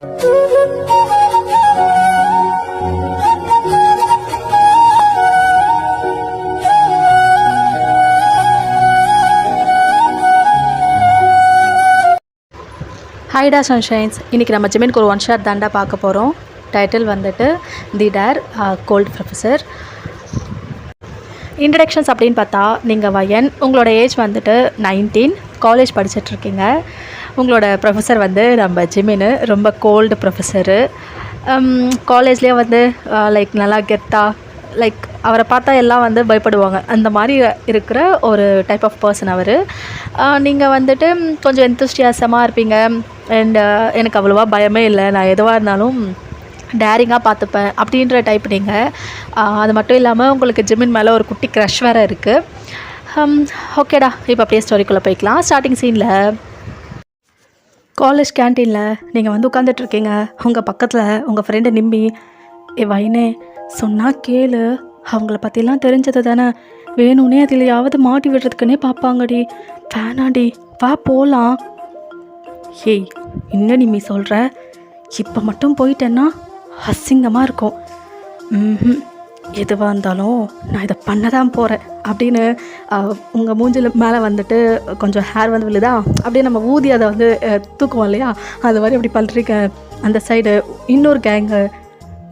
ஹைடா சன்ஷைன்ஸ். இன்றைக்கி நம்ம ஜிமினுக்கு ஒரு ஒன் ஷாட் தாண்டா பார்க்க போகிறோம். டைட்டில் வந்துட்டு தி டேர் கோல்டு ப்ரொஃபஸர். இன்ட்ரடக்ஷன்ஸ் அப்படின்னு பார்த்தா, நீங்கள் வயன், உங்களோட ஏஜ் வந்துட்டு 19, காலேஜ் படிச்சிட்ருக்கீங்க. உங்களோட ப்ரொஃபஸர் வந்து நம்ம ஜிமினு, ரொம்ப கோல்டு ப்ரொஃபஸரு. காலேஜ்லேயே வந்து லைக் நல்லா கெத்தா, லைக் அவரை பார்த்தா எல்லாம் வந்து பயப்படுவாங்க. அந்த மாதிரி இருக்கிற ஒரு டைப் ஆஃப் பர்சன் அவர். நீங்கள் வந்துட்டு கொஞ்சம் எந்தூசியாசமாக இருப்பீங்க. அண்ட் எனக்கு அவ்வளோவா பயமே இல்லை, நான் எதுவாக இருந்தாலும் டேரிங்காக பார்த்துப்பேன் அப்படின்ற டைப் நீங்கள். அது மட்டும் இல்லாமல் உங்களுக்கு ஜிமின் மேலே ஒரு குட்டி க்ரஷ் வேறு இருக்குது. ஓகேடா, இப்போ அப்படியே ஸ்டோரிக்குள்ளே போய்க்கலாம். ஸ்டார்டிங் சீனில் காலேஜ் கேன்டீனில் நீங்கள் வந்து உட்காந்துட்ருக்கீங்க. உங்கள் பக்கத்தில் உங்கள் ஃப்ரெண்டு நிம்மி, வைனே சொன்னால் கேளு, அவங்கள பற்றிலாம் தெரிஞ்சது தானே, வேணும்னே அதிலையாவது மாட்டி விடுறதுக்குன்னே பார்ப்பாங்கடி, வேணாடி, வா போகலாம். ஏய், என்ன நிம்மி சொல்கிற? இப்போ மட்டும் போயிட்டேன்னா அசிங்கமாக இருக்கும். எதுவாக இருந்தாலும் நான் இதை பண்ண தான் போகிறேன் அப்படின்னு உங்கள் மூஞ்சில் மேலே வந்துட்டு கொஞ்சம் ஹேர் வந்து விழுதா, அப்படியே நம்ம ஊதி அதை வந்து தூக்குவோம் இல்லையா, அது மாதிரி அப்படி பண்ணுறீங்க. அந்த சைடு இன்னொரு கேங்கு,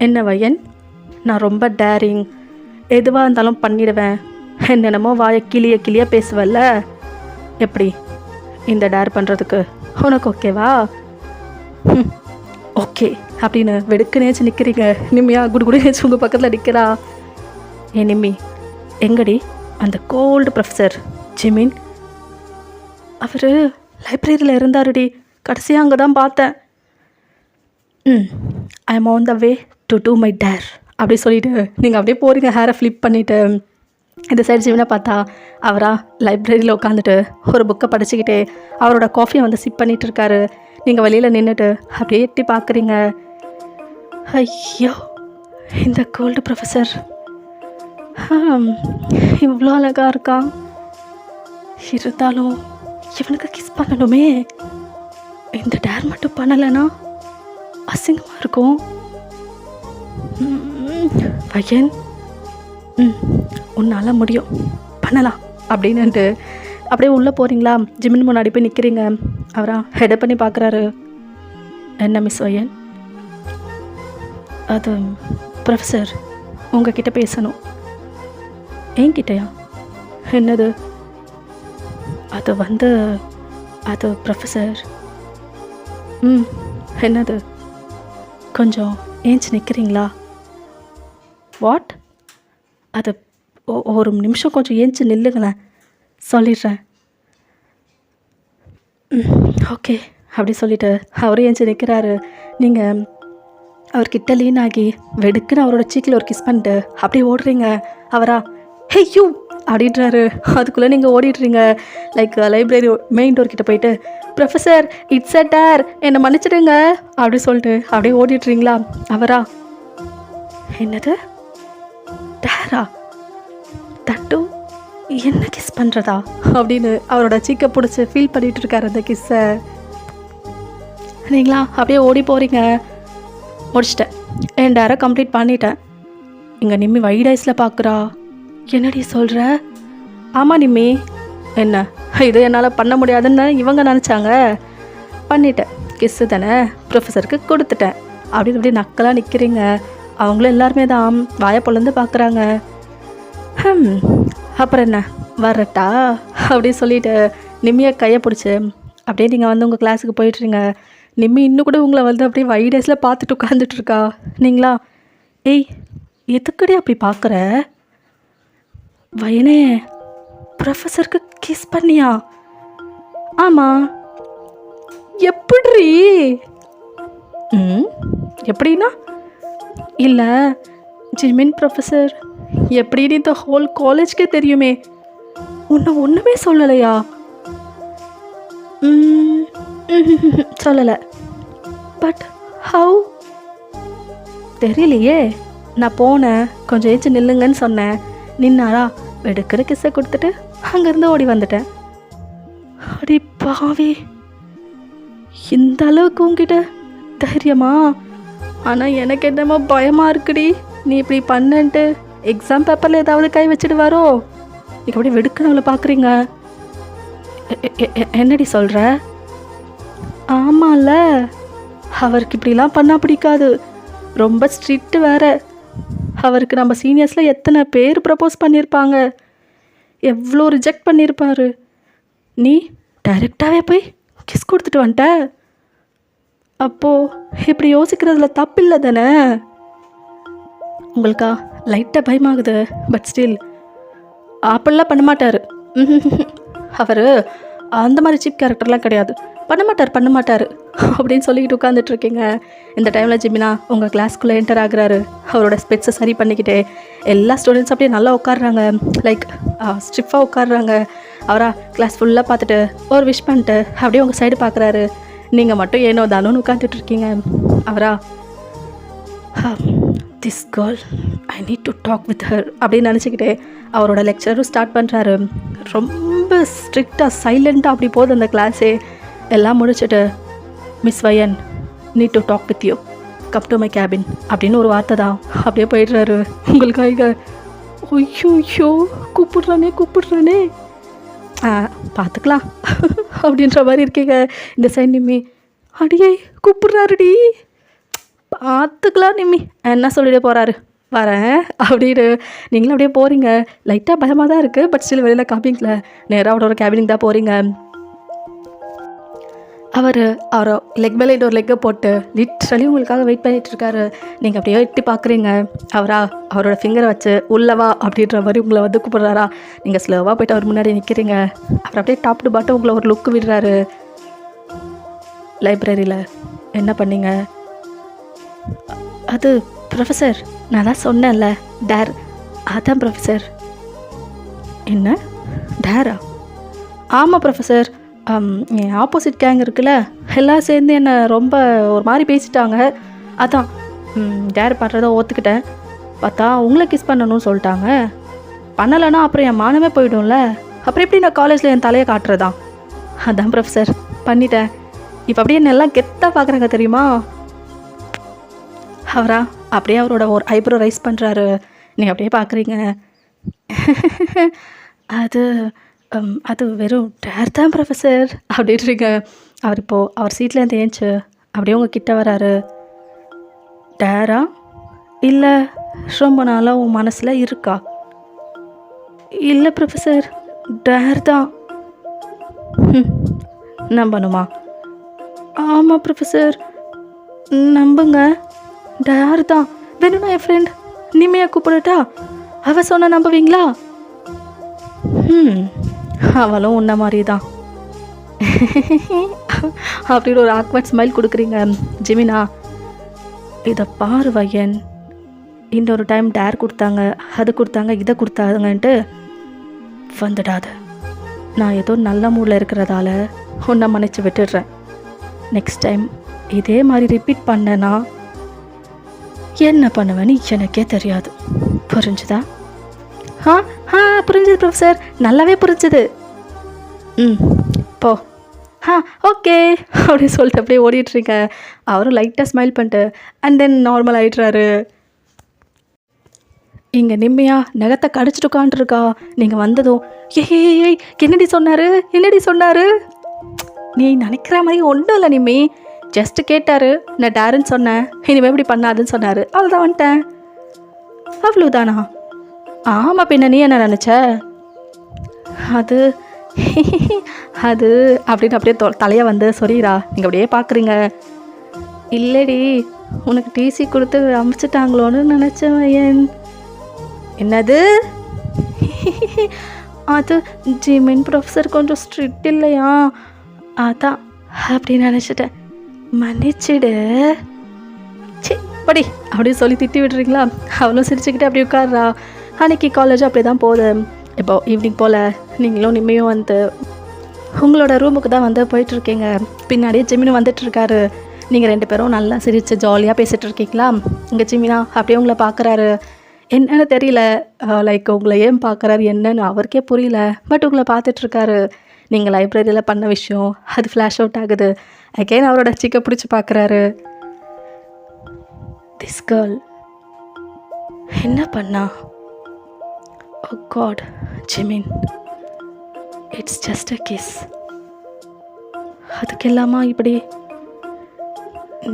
என்ன வயன், நான் ரொம்ப டேரிங், எதுவாக இருந்தாலும் பண்ணிடுவேன், என்னென்னமோ வாயை கிளிய பேசுவல்ல, எப்படி இந்த டேர் பண்ணுறதுக்கு உனக்கு ஓகேவா? ஓகே அப்படின்னு வெடுக்குனேச்சு நிற்கிறீங்க. நிம்மியா குடுகுடுச்சு உங்கள் பக்கத்தில் நிற்கிறா. ஏ நிம்மி, எங்கடி அந்த கோல்டு ப்ரொஃபஸர் ஜிமின்? அவர் லைப்ரரியில் இருந்தாருடி, கடைசியாக அங்கே தான் பார்த்தேன். I am on the way to do my dare அப்படி சொல்லிவிட்டு நீங்கள் அப்படியே போகிறீங்க, ஹேரை ஃப்ளிப் பண்ணிவிட்டு. இந்த சைடு ஜிமினை பார்த்தா அவரா லைப்ரரியில் உட்காந்துட்டு ஒரு புக்கை படிச்சுக்கிட்டே அவரோட காஃபியை வந்து சிப் பண்ணிகிட்டு இருக்காரு. நீங்கள் வெளியில் நின்றுட்டு அப்படியே எட்டி பார்க்குறீங்க. ஐயோ, இந்த கோல்டு ப்ரொஃபஸர் இவ்வளோ அழகாக இருக்கான், இருந்தாலும் இவனுக்கு கிஸ் பண்ணணுமே, இந்த டேர் மட்டும் பண்ணலைன்னா அசிங்கமாக இருக்கும். பையன், உன்னால் முடியும், பண்ணலாம் அப்படின்னுட்டு அப்படியே உள்ளே போகிறீங்களா? ஜிமின் முன்னாடி போய் நிற்கிறீங்க. அவரா ஹெட் பண்ணி பார்க்குறாரு. என்ன மிஸ் வயன்? அது ப்ரொஃபஸர் உங்ககிட்ட பேசணும். என்கிட்டயா? என்னது? அது வந்து அது ப்ரொஃபஸர். என்னது? கொஞ்சம் ஏஞ்சி நிற்கிறீங்களா? வாட்? அது ஒரு நிமிஷம் கொஞ்சம் ஏஞ்சி நில்லுங்களேன், சொல்லிடுறேன். ஓகே அப்படி சொல்லிவிட்டு அவரே ஏஞ்சி நிற்கிறாரு. நீங்கள் அவர்கிட்ட லீன் ஆகி வெடுக்குன்னு அவரோட சீக்கில் ஒரு கிஸ் பண்ணிட்டு அப்படியே ஓடுறீங்க. அவரா ஹே யூ அப்படின்றாரு. அதுக்குள்ளே நீங்கள் ஓடிடுறீங்க. லைக் லைப்ரரி மெயின் டோர்கிட்ட போயிட்டு, ப்ரொஃபஸர் இட்ஸ் அ டேர், என்னை மன்னிச்சிடுங்க அப்படி சொல்லிட்டு அப்படியே ஓடிடுறீங்களா? அவரா என்னது டேரா? தட்டு என்ன கிஸ் பண்ணுறதா அப்படின்னு அவரோட சீக்கை பிடிச்சி ஃபீல் பண்ணிகிட்டு இருக்காரு அந்த கிஸ்ஸை. நீங்களா அப்படியே ஓடி போகிறீங்க. முடிச்சிட்டேன், என் டேரை கம்ப்ளீட் பண்ணிட்டேன். இங்கே நிம்மி வைட் ஐஸில் பார்க்குறா. என்னடி சொல்கிற? ஆமாம் நிம்மி. என்ன இது என்னால் பண்ண முடியாதுன்னு இவங்க நினச்சாங்க, பண்ணிட்டேன், கிஸ்ஸு தானே ப்ரொஃபஸருக்கு கொடுத்துட்டேன் அப்படின்னு இப்படி நக்கலாக நிற்கிறீங்க. அவங்களும் எல்லாருமே தான் வாயை பொழந்து பார்க்குறாங்க. அப்புறம் என்ன வரட்டா அப்படி சொல்லிவிட்டு நிம்மியை கையை பிடிச்சி அப்படியே நீங்கள் வந்து உங்கள் கிளாஸுக்கு போயிட்டுருங்க. நிம்மி இன்னும் கூட உங்களை வந்து அப்படியே வைடேஸில் பார்த்துட்டு உட்காந்துட்ருக்கா. நீங்களா ஏய் எதுக்கடி அப்படி பார்க்குற? வயனே ப்ரொஃபஸருக்கு கிஸ் பண்ணியா? ஆமாம். எப்படி? எப்படின்னா? இல்லை ஜிமின் ப்ரொஃபஸர் எப்படின்னு இந்த ஹோல் காலேஜ்க்கே தெரியுமே, உன்னை ஒன்றுமே சொல்லலையா? சொல்லலை. But how? தெரியலையே. நான் போனேன், கொஞ்சம் ஏச்சு நில்லுங்கன்னு சொன்னேன், நின்னாரா, வெடுக்கிற கிஸ்ஸை கொடுத்துட்டு அங்கேருந்து ஓடி வந்துட்டேன். அடி பாவி, இந்த அளவுக்கு உங்ககிட்ட தைரியமா? ஆனால் எனக்கு என்னமோ பயமாக இருக்குடி. நீ இப்படி பண்ணன்ட்டு எக்ஸாம் பேப்பரில் ஏதாவது கை வச்சுடுவாரோ? நீ அப்படியே வெடுக்கனவளை பார்க்குறீங்க. என்னடி சொல்கிற? ஆமாம்ல, அவருக்கு இப்படிலாம் பண்ணால் பிடிக்காது. ரொம்ப ஸ்ட்ரிக்ட்டு வேற. அவருக்கு நம்ம சீனியர்ஸில் எத்தனை பேர் ப்ரப்போஸ் பண்ணியிருப்பாங்க, எவ்வளோ ரிஜெக்ட் பண்ணியிருப்பாரு. நீ டைரெக்டாகவே போய் கிஸ் கொடுத்துட்டு வந்துட்ட. அப்போது இப்படி யோசிக்கிறதுல தப்பில்லை தானே? உங்களுக்கா லைட்டாக பயமாகுது, பட் ஸ்டில் அப்படிலாம் பண்ண மாட்டார். அவர் அந்த மாதிரி சீப் கேரக்டர்லாம் கிடையாது. பண்ண மாட்டார் அப்படின்னு சொல்லிக்கிட்டு உட்காந்துட்ருக்கீங்க. இந்த டைமில் ஜிமினா உங்கள் கிளாஸ்க்குள்ளே என்டர் ஆகுறாரு. அவரோட ஸ்பெட்ஸை சரி பண்ணிக்கிட்டே எல்லா ஸ்டூடெண்ட்ஸ் அப்படியே நல்லா உட்காடுறாங்க, லைக் ஸ்ட்ரிஃபாக உட்காடுறாங்க. அவரா கிளாஸ் ஃபுல்லாக பார்த்துட்டு ஒரு விஷ் பண்ணிட்டு அப்படியே உங்கள் சைடு பார்க்குறாரு. நீங்கள் மட்டும் ஏனோ தானோன்னு உட்காந்துட்ருக்கீங்க. அவரா this girl, I need to talk with her அப்படின்னு நினச்சிக்கிட்டே அவரோட லெக்சரும் ஸ்டார்ட் பண்ணுறாரு. ரொம்ப ஸ்ட்ரிக்டாக சைலண்ட்டாக அப்படி போகுது அந்த கிளாஸே. எல்லாம் முடிச்சுட்டு, மிஸ் வயன், need to talk with you, come to my cabin அப்படின்னு ஒரு வார்த்தை தான். அப்படியே போயிடுறாரு. உங்களுக்காக ஐயோ கூப்பிடுறானே பார்த்துக்கலாம் அப்படின்ற மாதிரி இருக்கீங்க. இந்த சைட் நிம்மி, அடியே கூப்பிடுறாருடி, பார்த்துக்கலாம் நிம்மி, என்ன சொல்லிட போகிறாரு, வரேன் அப்படின்னு நீங்களும் அப்படியே போகிறீங்க. லைட்டாக பயமாக தான் இருக்குது, பட் ஸ்டில் வெளியில் காப்பிங்கில் நேராக அவரோட கேபினுக்கு தான் போகிறீங்க. அவரை லெக் மேலே இன்னொரு லெக்கை போட்டு லிட்ரலி உங்களுக்காக வெயிட் பண்ணிகிட்ருக்காரு. நீங்கள் அப்படியே எட்டி பார்க்குறீங்க. அவரோட ஃபிங்கரை வச்சு உள்ளவா அப்படின்ற மாதிரி உங்களை வந்து கூப்பிட்றாரா. நீங்கள் ஸ்லோவாக போய்ட்டு அவர் முன்னாடி நிற்கிறீங்க. அவர் அப்படியே டாப் டு பாட்டம் உங்களை ஒரு லுக்கு விடுறாரு. லைப்ரரியில் என்ன பண்ணீங்க? அது ப்ரொஃபஸர், நான் தான் சொன்னேன்ல, டேர். அதான் ப்ரொஃபஸர். என்ன டேரா? ஆமாம் ப்ரொஃபஸர், என் ஆப்போசிட் கேங் இருக்குல்ல, எல்லாம் சேர்ந்து என்னை ரொம்ப ஒரு மாதிரி பேசிட்டாங்க. அதான் டேர் பண்ணுறத ஒத்துக்கிட்டேன். பார்த்தா உங்களை கிஸ் பண்ணணும்னு சொல்லிட்டாங்க. பண்ணலைன்னா அப்புறம் என் மானமே போயிடும்ல. அப்புறம் எப்படி நான் காலேஜில் என் தலையை காட்டுறதான்? அதான் ப்ரொஃபஸர் பண்ணிட்டேன். இப்போ அப்படியே என்னெல்லாம் கெத்தாக பார்க்குறாங்க தெரியுமா? அப்படியே அவரோட ஒரு ஐப்ரோ ரைஸ் பண்ணுறாரு. நீங்கள் அப்படியே பார்க்குறீங்க. அது வெறும் டேர் தான் ப்ரொஃபஸர் அப்படின்றீங்க. அவர் சீட்லேருந்து ஏஞ்சி அப்படியே உங்கள் கிட்ட வராரு. டேரா இல்லை ரொம்ப நாளாக உன் மனசில் இருக்கா? இல்லை ப்ரொஃபஸர், டேர் தான். நம்பணுமா? ஆமாம் ப்ரொஃபஸர், நம்புங்க, டேர் தான். வேணும்னா என் ஃப்ரெண்ட் நிம்மியா கூப்பிடட்டா? அவள் சொன்ன நம்புவீங்களா? அவளும் உன்ன மாதிரி தான் அப்படின்னு ஒரு ஆக்வர்ட் ஸ்மைல் கொடுக்குறீங்க. ஜிமினா, இதை பாரு வயன், இன்னொரு டைம் டேர் கொடுத்தாங்க, அது கொடுத்தாங்க, இதை கொடுத்தாங்கன்ட்டு வந்துடாது. நான் ஏதோ நல்ல மூடில் இருக்கிறதால உன்னை மன்னிச்சு விட்டுடுறேன். நெக்ஸ்ட் டைம் இதே மாதிரி ரிப்பீட் பண்ணனா என்ன பண்ணுவேன்னு எனக்கே தெரியாது. புரிஞ்சுதா? புரிஞ்சுது ப்ரொஃபஸர், நல்லாவே புரிஞ்சுது. போ. ஓகே அப்படின்னு சொல்லிட்டு அப்படியே ஓடிட்டுருங்க. அவரும் லைட்டாக ஸ்மைல் பண்ணிட்டு அண்ட் தென் நார்மல் ஆகிடுறாரு. இங்கே நிம்மியா நகத்தை கடிச்சிட்டு உட்காந்துருக்கா. நீங்கள் வந்ததும் ஏய் என்னடி சொன்னார்? நீ நினைக்கிற மாதிரி ஒன்றும் இல்லை நிம்மி, ஜஸ்ட்டு கேட்டார், நான் டேருன்னு சொன்னேன், இனிமேல் இப்படி பண்ணாதுன்னு சொன்னார், அவ்வளோதான் வந்துட்டேன். அவ்வளோதானா? ஆமாம், பின்ன நீ என்ன நினச்ச? அது அப்படின்னு அப்படியே தலையை வந்து சொரீரா. நீங்கள் அப்படியே பார்க்குறீங்க. இல்லடி, உனக்கு டிசி கொடுத்து அமுச்சிட்டாங்களோன்னு நினச்சேன் வயன். என்னது? அது ஜிமின் ப்ரொஃபஸர் கொஞ்சம் ஸ்ட்ரிக்ட் இல்லையா, அதான் அப்படின்னு நினச்சிட்டேன், மன்னிச்சிடு. படி அப்படின்னு சொல்லி திட்டி விடுறீங்களா? அவளும் சிரிச்சுக்கிட்டு அப்படி உட்கார்றா. அன்றைக்கி காலேஜ் அப்படி தான் போகுது. இப்போ ஈவினிங் போல் நீங்களும் நிம்மியும் வந்து உங்களோட ரூமுக்கு தான் வந்து போயிட்டுருக்கீங்க. பின்னாடியே ஜிமினும் வந்துட்டுருக்காரு. நீங்கள் 2 பேரும் நல்லா சிரித்து ஜாலியாக பேசிகிட்டு இருக்கீங்களா? இங்கே ஜிமினா அப்படியே உங்களை பார்க்குறாரு. என்னன்னு தெரியல, லைக் உங்களை ஏன் பார்க்குறாரு என்னன்னு அவருக்கே புரியல, பட் உங்களை பார்த்துட்ருக்காரு. நீங்கள் லைப்ரரியில் பண்ண விஷயம் அது ஃப்ளாஷ் அவுட் ஆகுது. அகெயின் அவரோட சிக்கை பிடிச்சி பார்க்குறாரு. திஸ் கேர்ள் என்ன பண்ணா? Oh god, Jimin, it's just a kiss. அதுக்கெல்லாமா இப்படி?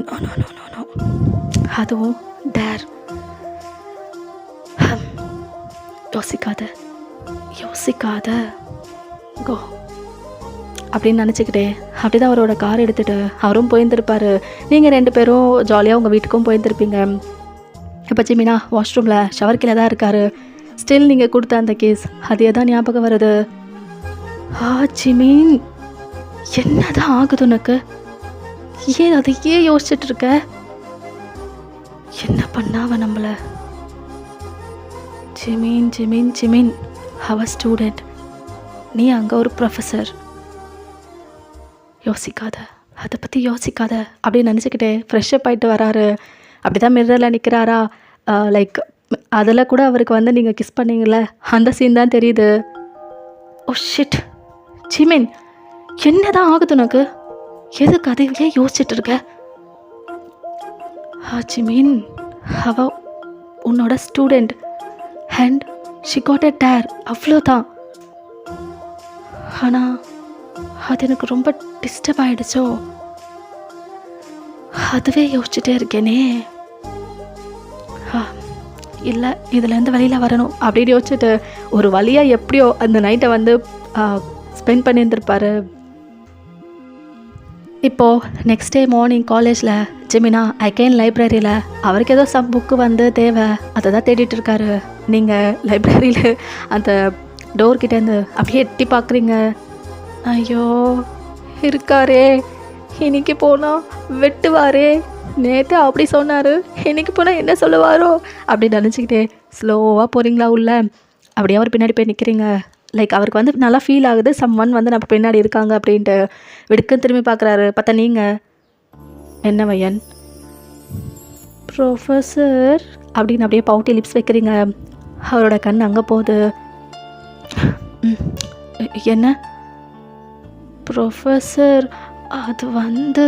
No no no no no, அதுவும் டேர். யோசிக்காத யோசிக்காத, கோ அப்படின்னு நினச்சிக்கிட்டே அப்படி தான் அவரோட கார் எடுத்துகிட்டு அவரும் போயிருந்துருப்பார். நீங்கள் 2 பேரும் ஜாலியாக உங்கள் வீட்டுக்கும் போயிருந்துருப்பீங்க. இப்போ ஜிமினா வாஷ்ரூமில் ஷவர் கீழே தான் இருக்கார். ஸ்டில் நீங்கள் கொடுத்த அந்த கேஸ் அதே தான் ஞாபகம் வருது. ஜிமின், என்னதான் ஆகுது உனக்கு? ஏன் அதையே யோசிச்சுட்டு இருக்க? என்ன பண்ணாவ நம்மள? ஜிமின் ஜிமின் ஜிமின், அவ ஸ்டூடெண்ட், நீ அங்கே ஒரு ப்ரொஃபஸர். யோசிக்காத, அதை பற்றி யோசிக்காத அப்படின்னு நினச்சிக்கிட்டே ஃப்ரெஷ்அப் ஆகிட்டு வராரு. அப்படி தான் மிரரில் நிற்கிறாரா. லைக் அதில் கூட அவருக்கு வந்து நீங்கள் கிஸ் பண்ணீங்கள, அந்த சீன் தான் தெரியுது. ஓ ஷிட், ஜிமின், என்ன தான் ஆகுது உனக்கு? எதுக்கு அதையே யோசிச்சுட்டு இருக்க? ஜிமின், அவ உன்னோட student and she got a dare, அவ்வளோதான். ஆனால் அது எனக்கு ரொம்ப டிஸ்டர்ப் ஆகிடுச்சோ, அதுவே யோசிச்சுட்டே இருக்கேனே. இல்லை, இதுலேருந்து வெளியில் வரணும் அப்படின்னு யோசிச்சுட்டு ஒரு வழியாக எப்படியோ அந்த நைட்டை வந்து ஸ்பெண்ட் பண்ணியிருந்திருப்பார். இப்போது நெக்ஸ்ட் டே மார்னிங் காலேஜில் ஜிமினா அகைன் லைப்ரரியில் அவருக்கு ஏதோ சம் புக்கு வந்து தேவை, அதை தான் தேடிட்டு இருக்காரு. நீங்கள் லைப்ரரியில் அந்த டோர்கிட்டேருந்து அப்படியே எட்டி பார்க்குறீங்க. ஐயோ, இருக்காரே, இன்னைக்கு போனால் வெட்டுவாரே, நேற்று அப்படி சொன்னார், இன்னைக்கு போனால் என்ன சொல்லுவாரோ அப்படி நினச்சிக்கிட்டே ஸ்லோவாக போகிறீங்களா உள்ள. அப்படியே அவர் பின்னாடி போய் நிற்கிறீங்க. லைக் அவருக்கு வந்து நல்லா ஃபீல் ஆகுது, சம்ஒன் வந்து நம்ம பின்னாடி இருக்காங்க அப்படின்ட்டு. விடுக்குன்னு திரும்பி பார்க்குறாரு. பார்த்தா நீங்கள். என்ன வையன்? ப்ரொஃபஸர் அப்படின்னு அப்படியே பவுட்டி லிப்ஸ் வைக்கிறீங்க. அவரோட கண் அங்கே போகுது. என்ன ப்ரொஃபஸர்? அது வந்து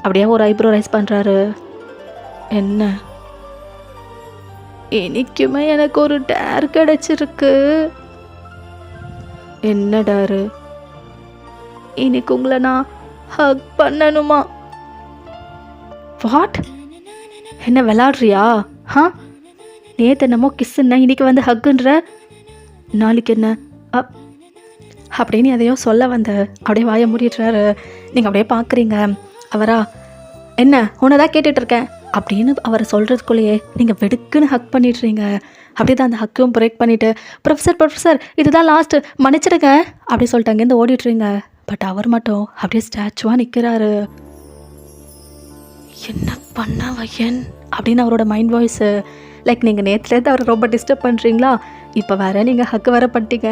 அப்படியே ஒரு ஐப்ரோ ரைஸ் பண்ணுறாரு. என்ன? இன்னைக்குமே எனக்கு ஒரு டேர் கிடச்சிருக்கு. என்ன டேரு? இன்னைக்கு உங்களை நான் ஹக் பண்ணணுமா? வாட்? என்ன விளாடுறியா? நேற்று என்னமோ கிஸ்ஸுன்னா இன்னைக்கு வந்து ஹக்குன்ற, நாளைக்கு என்ன அப்படின்னு எதையோ சொல்ல வந்த அப்படியே வாய மூடிடுறாரு. நீங்கள் அப்படியே பார்க்குறீங்க. அவரா, என்ன உன்னை தான் கேட்டுட்ருக்கேன் அப்படின்னு அவரை சொல்கிறதுக்குள்ளேயே நீங்கள் வெடுக்குன்னு ஹக் பண்ணிடுறீங்க. அப்படி தான் அந்த ஹக்கும் பிரேக் பண்ணிவிட்டு, ப்ரொஃபஸர் இதுதான் லாஸ்ட்டு, மன்னிச்சிடுங்க அப்படி சொல்லிட்டு அங்கேருந்து ஓடிட்டுறீங்க. பட் அவர் மட்டும் அப்படியே ஸ்டாச்சுவாக நிற்கிறாரு. என்ன பண்ண வையன் அப்படின்னு அவரோட மைண்ட் வாய்ஸு. லைக் நீங்கள் நேற்றுலேருந்து அவரை ரொம்ப டிஸ்டர்ப் பண்ணுறீங்களா, இப்போ வேறு நீங்கள் ஹக்கு வேறு பண்ணிட்டீங்க.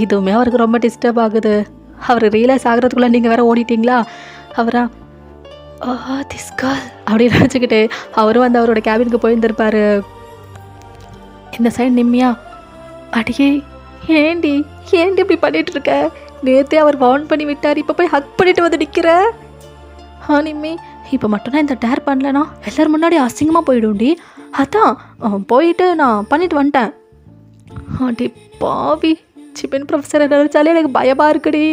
இதுவுமே அவருக்கு ரொம்ப டிஸ்டர்ப் ஆகுது. அவர் ரியலைஸ் ஆகிறதுக்குள்ளே நீங்கள் வேறு ஓடிட்டீங்களா. அவரா, திஸ் கால் அப்படின்னு நினச்சிக்கிட்டு அவரும் வந்து அவரோட கேபினுக்கு போயிருந்திருப்பார். இந்த சைடு நிம்மியா, அடியே ஏண்டி இப்படி பண்ணிட்டு இருக்க? நேற்றே அவர் வார்ன் பண்ணி விட்டார், இப்போ போய் ஹக் பண்ணிட்டு வந்து நிற்கிற. நிம்மி, இப்போ மட்டும் நான் இந்த டேர் பண்ணலனா எல்லோரும் முன்னாடி அசிங்கமாக போயிடும்டி. அதான் போயிட்டு நான் பண்ணிட்டு வந்துட்டேன். அடி பாவி, சிப்பன் ப்ரொஃபஸர் நினச்சாலே எனக்கு பயமாக இருக்குடி.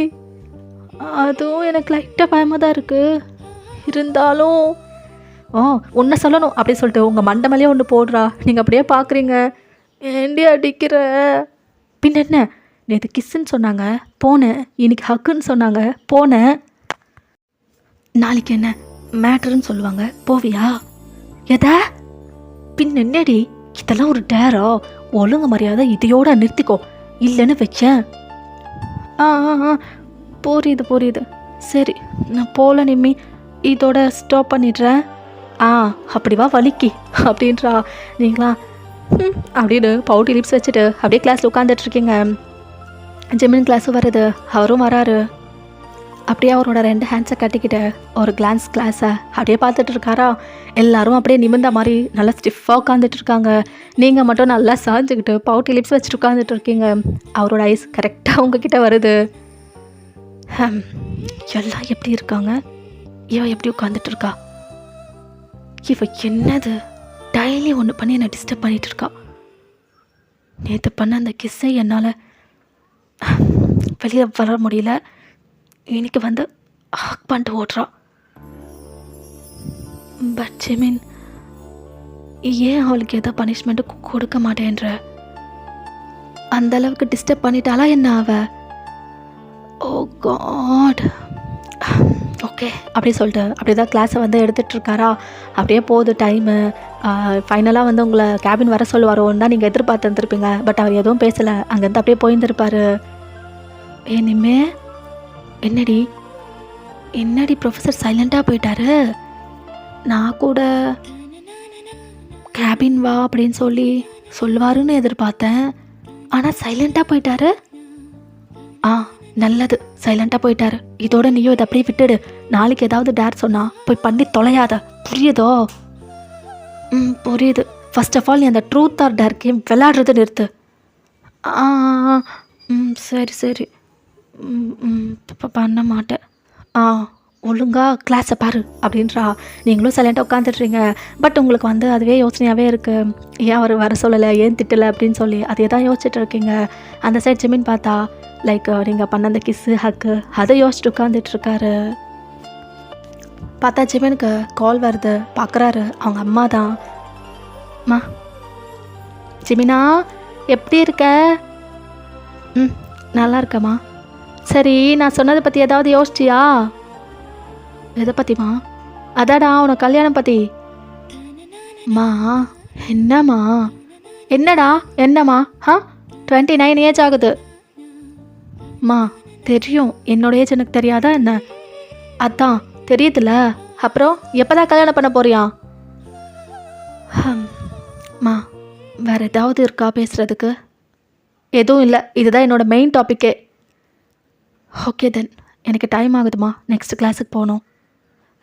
அதுவும் எனக்கு லைட்டாக பயமாக தான் இருக்குது. இருந்தாலும் ஒன்றை சொல்லணும் அப்படின்னு சொல்லிட்டு உங்கள் மண்டை மேலேயே ஒன்று போடுறா. நீங்கள் அப்படியே பார்க்குறீங்க. ஏண்டி அடிக்கிற? பின்ன என்ன, நேற்று கிஸ்ஸுன்னு சொன்னாங்க போனேன், இன்னைக்கு ஹக்குன்னு சொன்னாங்க போனேன், நாளைக்கு என்ன மேட்டருன்னு சொல்லுவாங்க போவியா? எதா பின் என்னடி இதெல்லாம் ஒரு டேரா? ஒழுங்கு மரியாதை இதையோட நிறுத்திக்கோ, இல்லைன்னு வச்சேன். புரியுது சரி, நான் போகல நிம்மி, இதோட ஸ்டாப் பண்ணிடுறேன். அப்படிவா வலிக்கி அப்படின்றா. நீங்களா அப்படின்னு பவுட்டி லிப்ஸ் வச்சுட்டு அப்படியே கிளாஸில் உட்காந்துட்ருக்கீங்க. ஜிமின் கிளாஸும் வருது, அவரும் வராரு. அப்படியே அவரோட 2 ஹேண்ட்ஸை கட்டிக்கிட்டு ஒரு கிளாஸை அப்படியே பார்த்துட்டு இருக்காரா. எல்லாரும் அப்படியே நிமிர்ந்த மாதிரி நல்லா ஸ்டிஃபாக உட்காந்துட்டு இருக்காங்க. நீங்கள் மட்டும் நல்லா சாஞ்சுக்கிட்டு பவுட்டி லிப்ஸ் வச்சுட்டு உட்காந்துட்டு இருக்கீங்க. அவரோட ஐஸ் கரெக்டாக உங்ககிட்ட வருது. எல்லாம் எப்படி இருக்காங்க, இவன் எப்படி உட்காந்துட்டு இருக்கா, இவ என்னது டெய்லி ஒன்று பண்ணி என்னை டிஸ்டர்ப் பண்ணிகிட்டு இருக்கா. நேற்று பண்ண அந்த கிஸ்ஸை என்னால் வெளியே வர முடியல. இன்னைக்கு வந்து ஹக் பண்ணிட்டு ஓடுறா. பட் ஜிமின், ஏன் அவளுக்கு எதோ பனிஷ்மெண்ட்டு கொடுக்க மாட்டேன்ற? அந்த அளவுக்கு டிஸ்டர்ப் பண்ணிட்டாலா என்ன அவ? ஓ காட். ஓகே அப்படி சொல்லிட்டு அப்படி தான் கிளாஸை வந்து எடுத்துகிட்ருக்காரா. அப்படியே போகுது டைமு. ஃபைனலாக வந்து உங்களை கேபின் வர சொல்லுவாரோன்னு தான் நீங்கள் எதிர்பார்த்து வந்துருப்பீங்க. பட் அவர் எதுவும் பேசலை. அங்கேருந்து அப்படியே போயிருந்துருப்பார். இனிமே என்னடி ப்ரொஃபஸர் சைலண்ட்டாக போயிட்டாரு? நான் கூட கேபின் வா அப்படின்னு சொல்லுவாருன்னு எதிர்பார்த்தேன். ஆனால் சைலண்ட்டாக போயிட்டாரு. நல்லது, சைலண்ட்டாக போயிட்டாரு. இதோட நீயும் இதை அப்படியே விட்டுடு. நாளைக்கு ஏதாவது டேர் சொன்னா போய் பண்ணி தொலையாத, புரியுதோ? புரியுது. ஃபர்ஸ்ட் ஆஃப் ஆல் நீ அந்த ட்ரூத் ஆர் டேர் கேம் விளையாடுறது நிறுத்து. சரி பண்ண மாட்டேன். ஒழுங்காக கிளாஸை பாரு அப்படின்றா. நீங்களும் சைலண்ட்டாக உட்காந்துட்றீங்க. பட் உங்களுக்கு வந்து அதுவே யோசனையாகவே இருக்குது. ஏன் அவர் வர சொல்லலை, ஏன் திட்டலை அப்படின்னு சொல்லி அதே தான் யோசிச்சுட்டு இருக்கீங்க. அந்த சைட் ஜிமின் பார்த்தா லைக் நீங்கள் பண்ண அந்த கிஸ்ஸு ஹக்கு அதை யோசிச்சுட்டு உட்காந்துட்ருக்காரு. பார்த்தா ஜிமினுக்கு கால் வருது. பார்க்குறாரு, அவங்க அம்மா தான். அம்மா, ஜிமினா எப்படி இருக்க? நல்லா இருக்கம்மா. சரி, நான் சொன்னதை பற்றி ஏதாவது யோசிச்சியா? எதை பற்றிம்மா? அதாடா உனக்கு கல்யாணம் பற்றி. என்னம்மா 29 ஏஜ் ஆகுது. தெரியும், என்னோட ஏஜ் எனக்கு தெரியாதா என்ன? அதான் தெரியுதுல்ல. அப்புறம் எப்போதான் கல்யாணம் பண்ண போறியா? வேற ஏதாவது இருக்கா பேசுறதுக்கு? எதுவும் இல்லை, இதுதான் என்னோட மெயின் டாப்பிக்கே. ஓகே தென், எனக்கு டைம் ஆகுதுமா, நெக்ஸ்ட் கிளாஸுக்கு போகணும்.